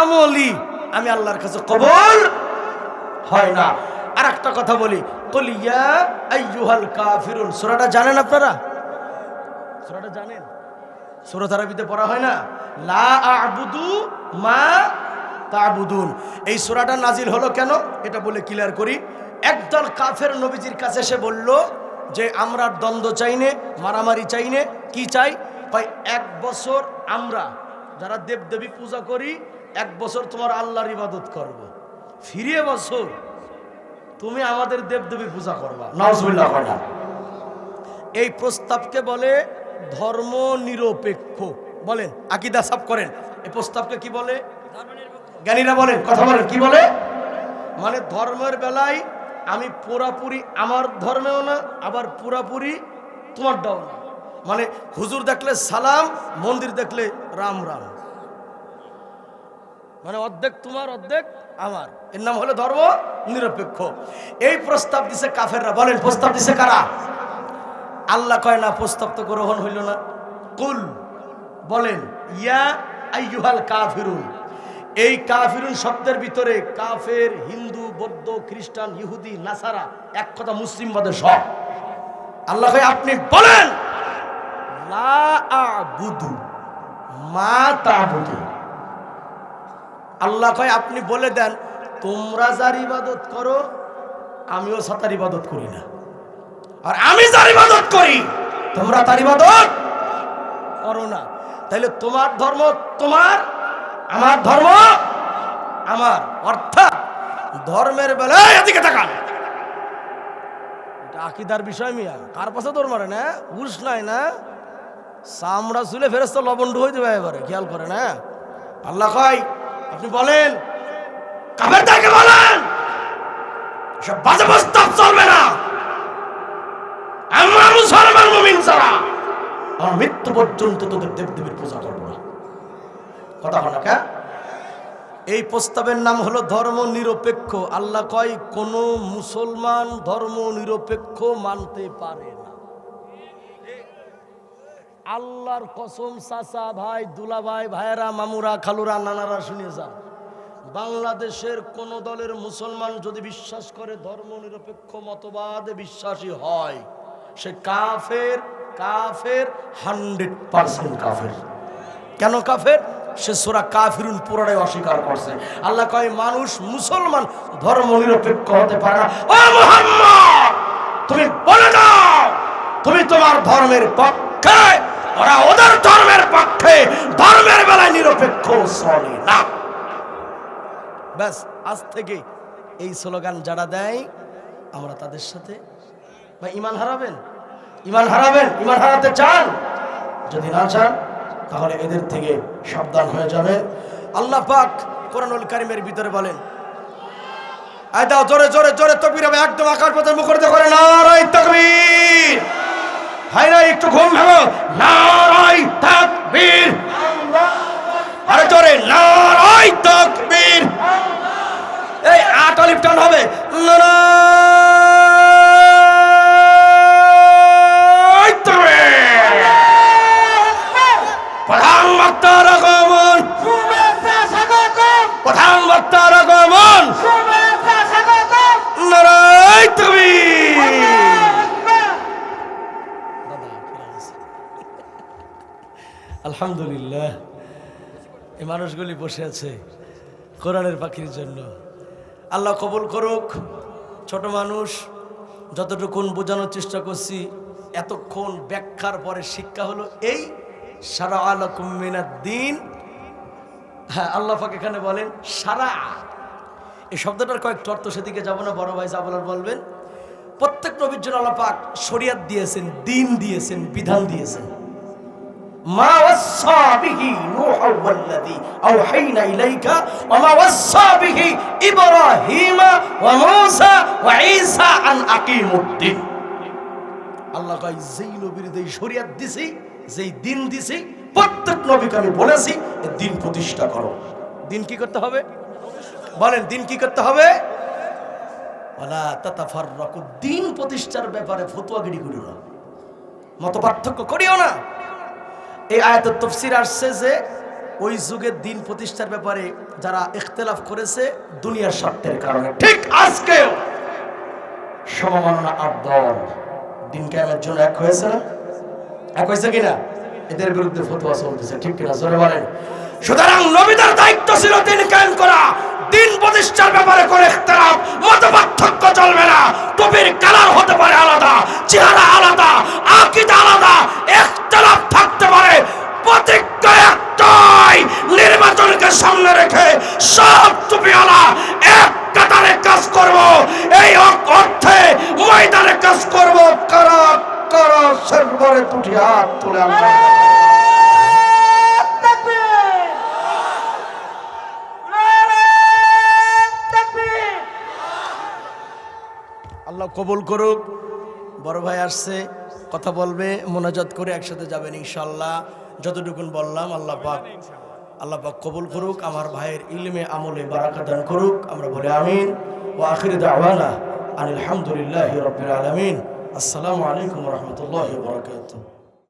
A: আমলই আমি আল্লাহর কাছে কবুল হয় না। আর একটা কথা বলি, কুল ইয়া আইয়ুহাল কাফিরুন, সূরাটা জানেন আপনারা? সূরাটা জানেন? সূরা আরবিতে পড়া হয় না? লা আ'বুদু মা তা'বুদুন। এই সূরাটা নাজিল হলো কেন এটা বলে ক্লিয়ার করি। একদল কাফের নবীজির কাছে এসে বলল যে আমরা দ্বন্দ্ব চাই নে, মারামারি চাই নে। কি চাই? কয় 1 বছর আমরা যারা দেবদেবী পূজা করি 1 বছর তোমার আল্লাহর ইবাদত করব, ফিরিয়ে বছর তুমি আমাদের দেবদেবী পূজা করবা। নাউজুবিল্লাহ। এই প্রস্তাবকে বলে ধর্ম নিরপেক্ষ। বলেন, আকীদা সাফ করেন, এই প্রস্তাবকে কি বলে? জ্ঞানীরা বলেন, কথা বলেন, কি বলে? মানে ধর্মের বেলায় আমি পুরাপুরি আমার ধর্মেও না, আবার পুরাপুরি তোমারটাও না। মানে হুজুর দেখলে সালাম, মন্দির দেখলে রাম রাম, মানে অর্ধেক তোমার অর্ধেক আমার। এর নাম হলো ধর্ম নিরপেক্ষ। এই প্রস্তাব দিছে কাফেররা। বলেন, প্রস্তাব দিছে কারা? আল্লাহ কয় না, প্রস্তাব তো গ্রহণ হইল না। কুল, বলেন, ইয়া আইয়ুহাল কাফিরুন। এই কাফিরুন শব্দের ভিতরে কাফের, হিন্দু, বৌদ্ধ, খ্রিস্টান, ইহুদি, নাসারা, এক কথা মুসলিম বাদে সব। আল্লাহ কয় আপনি বলেন, লা আ'বুদু মা তা'বুদু। আল্লাহ কয় আপনি বলে দেন, তোমরা যার ইবাদত করো আমিও তার ইবাদত করি না, আর আমি যার ইবাদত করি তোমরা তার ইবাদত করো না। তাইলে তোমার ধর্ম তোমার, আমার ধর্ম আমার। অর্থাৎ ধর্মের বেলায় এদিকে তাকান, এটা আকীদার বিষয়। মিয়া কার পাশে দৌড় মারে না, উস নাই না, চামড়া চুলে ফেরেশতা লবণ হয়ে যাবে এবারে, খেয়াল করে না। আল্লাহ কয় আপনি বলেন, কাফেরদেরকে বলেন সব বাজে প্রস্তাব চলবে না। আমরা মুসলমান মুমিন ছাড়া আর মৃত্যু পর্যন্ত তোদের দেবদেবীর পূজা করবো না। কথা বলা কে? এই প্রস্তাবের নাম হলো ধর্ম নিরপেক্ষ। আল্লাহ কয় কোন মুসলমান ধর্ম নিরপেক্ষ মানতে পারে না। আল্লাহর কসম, চাচা, ভাই, দুলা ভাই, ভাইয়েরা, মামুরা, খালুরা, নানারা শুনে যান, বাংলাদেশের কোন দলের মুসলমান যদি বিশ্বাস করে ধর্ম নিরপেক্ষ মতবাদে বিশ্বাসী হয়, সে কাফের, কাফের, 100% কাফের। কেন কাফের? সে সূরা কাফিরুন পুরোটাই অস্বীকার করছে। আল্লাহ কয় মানুষ মুসলমান ধর্ম নিরপেক্ষ হতে পারে না। ও মুহাম্মদ, তুমি বলে দাও তুমি তোমার ধর্মের পক্ষে, ওরা ওদের ধর্মের পক্ষে, ধর্মের বেলায় নিরপেক্ষ চলে না। ব্যাস, আজ থেকে এই স্লোগান যারা দেয় আমরা তাদের সাথে। ভাই ঈমান হারাবেন, ঈমান হারাবেন, ঈমান হারাতে চান? যদি না চান তাহলে এদের থেকে সাবধান হয়ে যাবেন। আল্লাহ পাক কোরআনুল কারীমের ভিতরে বলেন, আয় দাও জোরে জোরে জোরে তাকবীর হবে, একদম আকাশ পাতাল মুখরিত করে নারায়ে তাকবীর। হাই না একটু ঘুম ভাঙো, নারায়ে তাকবীর, আরে জোরে নারায়ে তাকবীর। এই আট আলিফ টান হবে, প্রধান বক্তার আগমন, প্রধান বক্তার আগমন, নারায়ে তাকবীর। আলহামদুলিল্লাহ, এই মানুষগুলি বসে আছে কোরআনের পাখির জন্য। আল্লাহ কবুল করুক। ছোট মানুষ, যতটুকুন বোঝানোর চেষ্টা করছি এতক্ষণ ব্যাখ্যার পরে শিক্ষা হলো এই শারা আলাকুম মিনাদ-দ্বীন। হ্যাঁ, আল্লাহ পাক এখানে বলেন শারা। এই শব্দটার কয়েকটা অর্থ, সেদিকে যাব না, বড় ভাই সাহেব বলবেন। প্রত্যেক নবীর জন্য আল্লাহ পাক শরিয়ত দিয়েছেন, দ্বীন দিয়েছেন, বিধান দিয়েছেন। মা ওয়াসা বিহি নূহ ওয়াল্লাযী আওহাইনা ইলাইকা ওয়া মা ওয়াসা বিহি ইব্রাহিম ওয়া মূসা ওয়া ঈসা আন আকিমুদ্দিন। আল্লাহ কয় যেই নবীর যেই শরিয়ত দিছি, যেই দ্বীন দিছি, প্রত্যেক নবীকে আমি বলেছি এই দ্বীন প্রতিষ্ঠা করো। দ্বীন কি করতে হবে বলেন? দ্বীন কি করতে হবে? ওয়ালা তাতাফাররাকু। দ্বীন প্রতিষ্ঠার ব্যাপারে ফতোয়াগিরি করিও না, মত পার্থক্য করিও না। এই আয়াতের তাফসীর আসছে যে ওই যুগের দ্বীন প্রতিষ্ঠার ব্যাপারে যারা ইখতিলাফ করেছে দুনিয়ার স্বার্থের কারণে। ঠিক আজকেও সমমাননা আদল দিন কিয়ামতের জন্য এক হয়েছে না? এক হয়েছে কিনা? এদের বিরুদ্ধে ফতোয়া চলতেছে, ঠিক কিনা? জোরে বলেন। সুতরাং নবীদের দায়িত্ব ছিল দ্বীন কায়েম করা। দ্বীন প্রতিষ্ঠার ব্যাপারে কোনো ইখতিলাফ, মত পার্থক্য চলবে না। টুপির কালার হতে পারে আলাদা, চেহারা আলাদা, আকীদা আলাদা, ইখতিলাফ থাকতে পারে, প্রতিজ্ঞা একটাই, নির্বাচনকে সামনে রেখে সব টুপিওয়ালা এক কাতারে কাজ করব। এই অর্থে ময়দানে কাজ করব। কারা কারা সরবরে দুটি হাত তুলে আমরা আল্লাহ কবুল করুক। বড় ভাই আসছে, কথা বলবে, মোনাজাত করে একসাথে যাবেন ইনশাআল্লাহ। যতটুকুন বললাম আল্লাহ পাক কবুল করুক, আমার ভাইয়ের ইলমে আমলে বারাকা দান করুক। আমরা বলি আমিন। ওয়া আখিরু দাওয়ানা আলহামদুলিল্লাহি রাব্বিল আলামিন। আসসালামু আলাইকুম ওয়া রাহমাতুল্লাহি ওয়া বারাকাতুহু।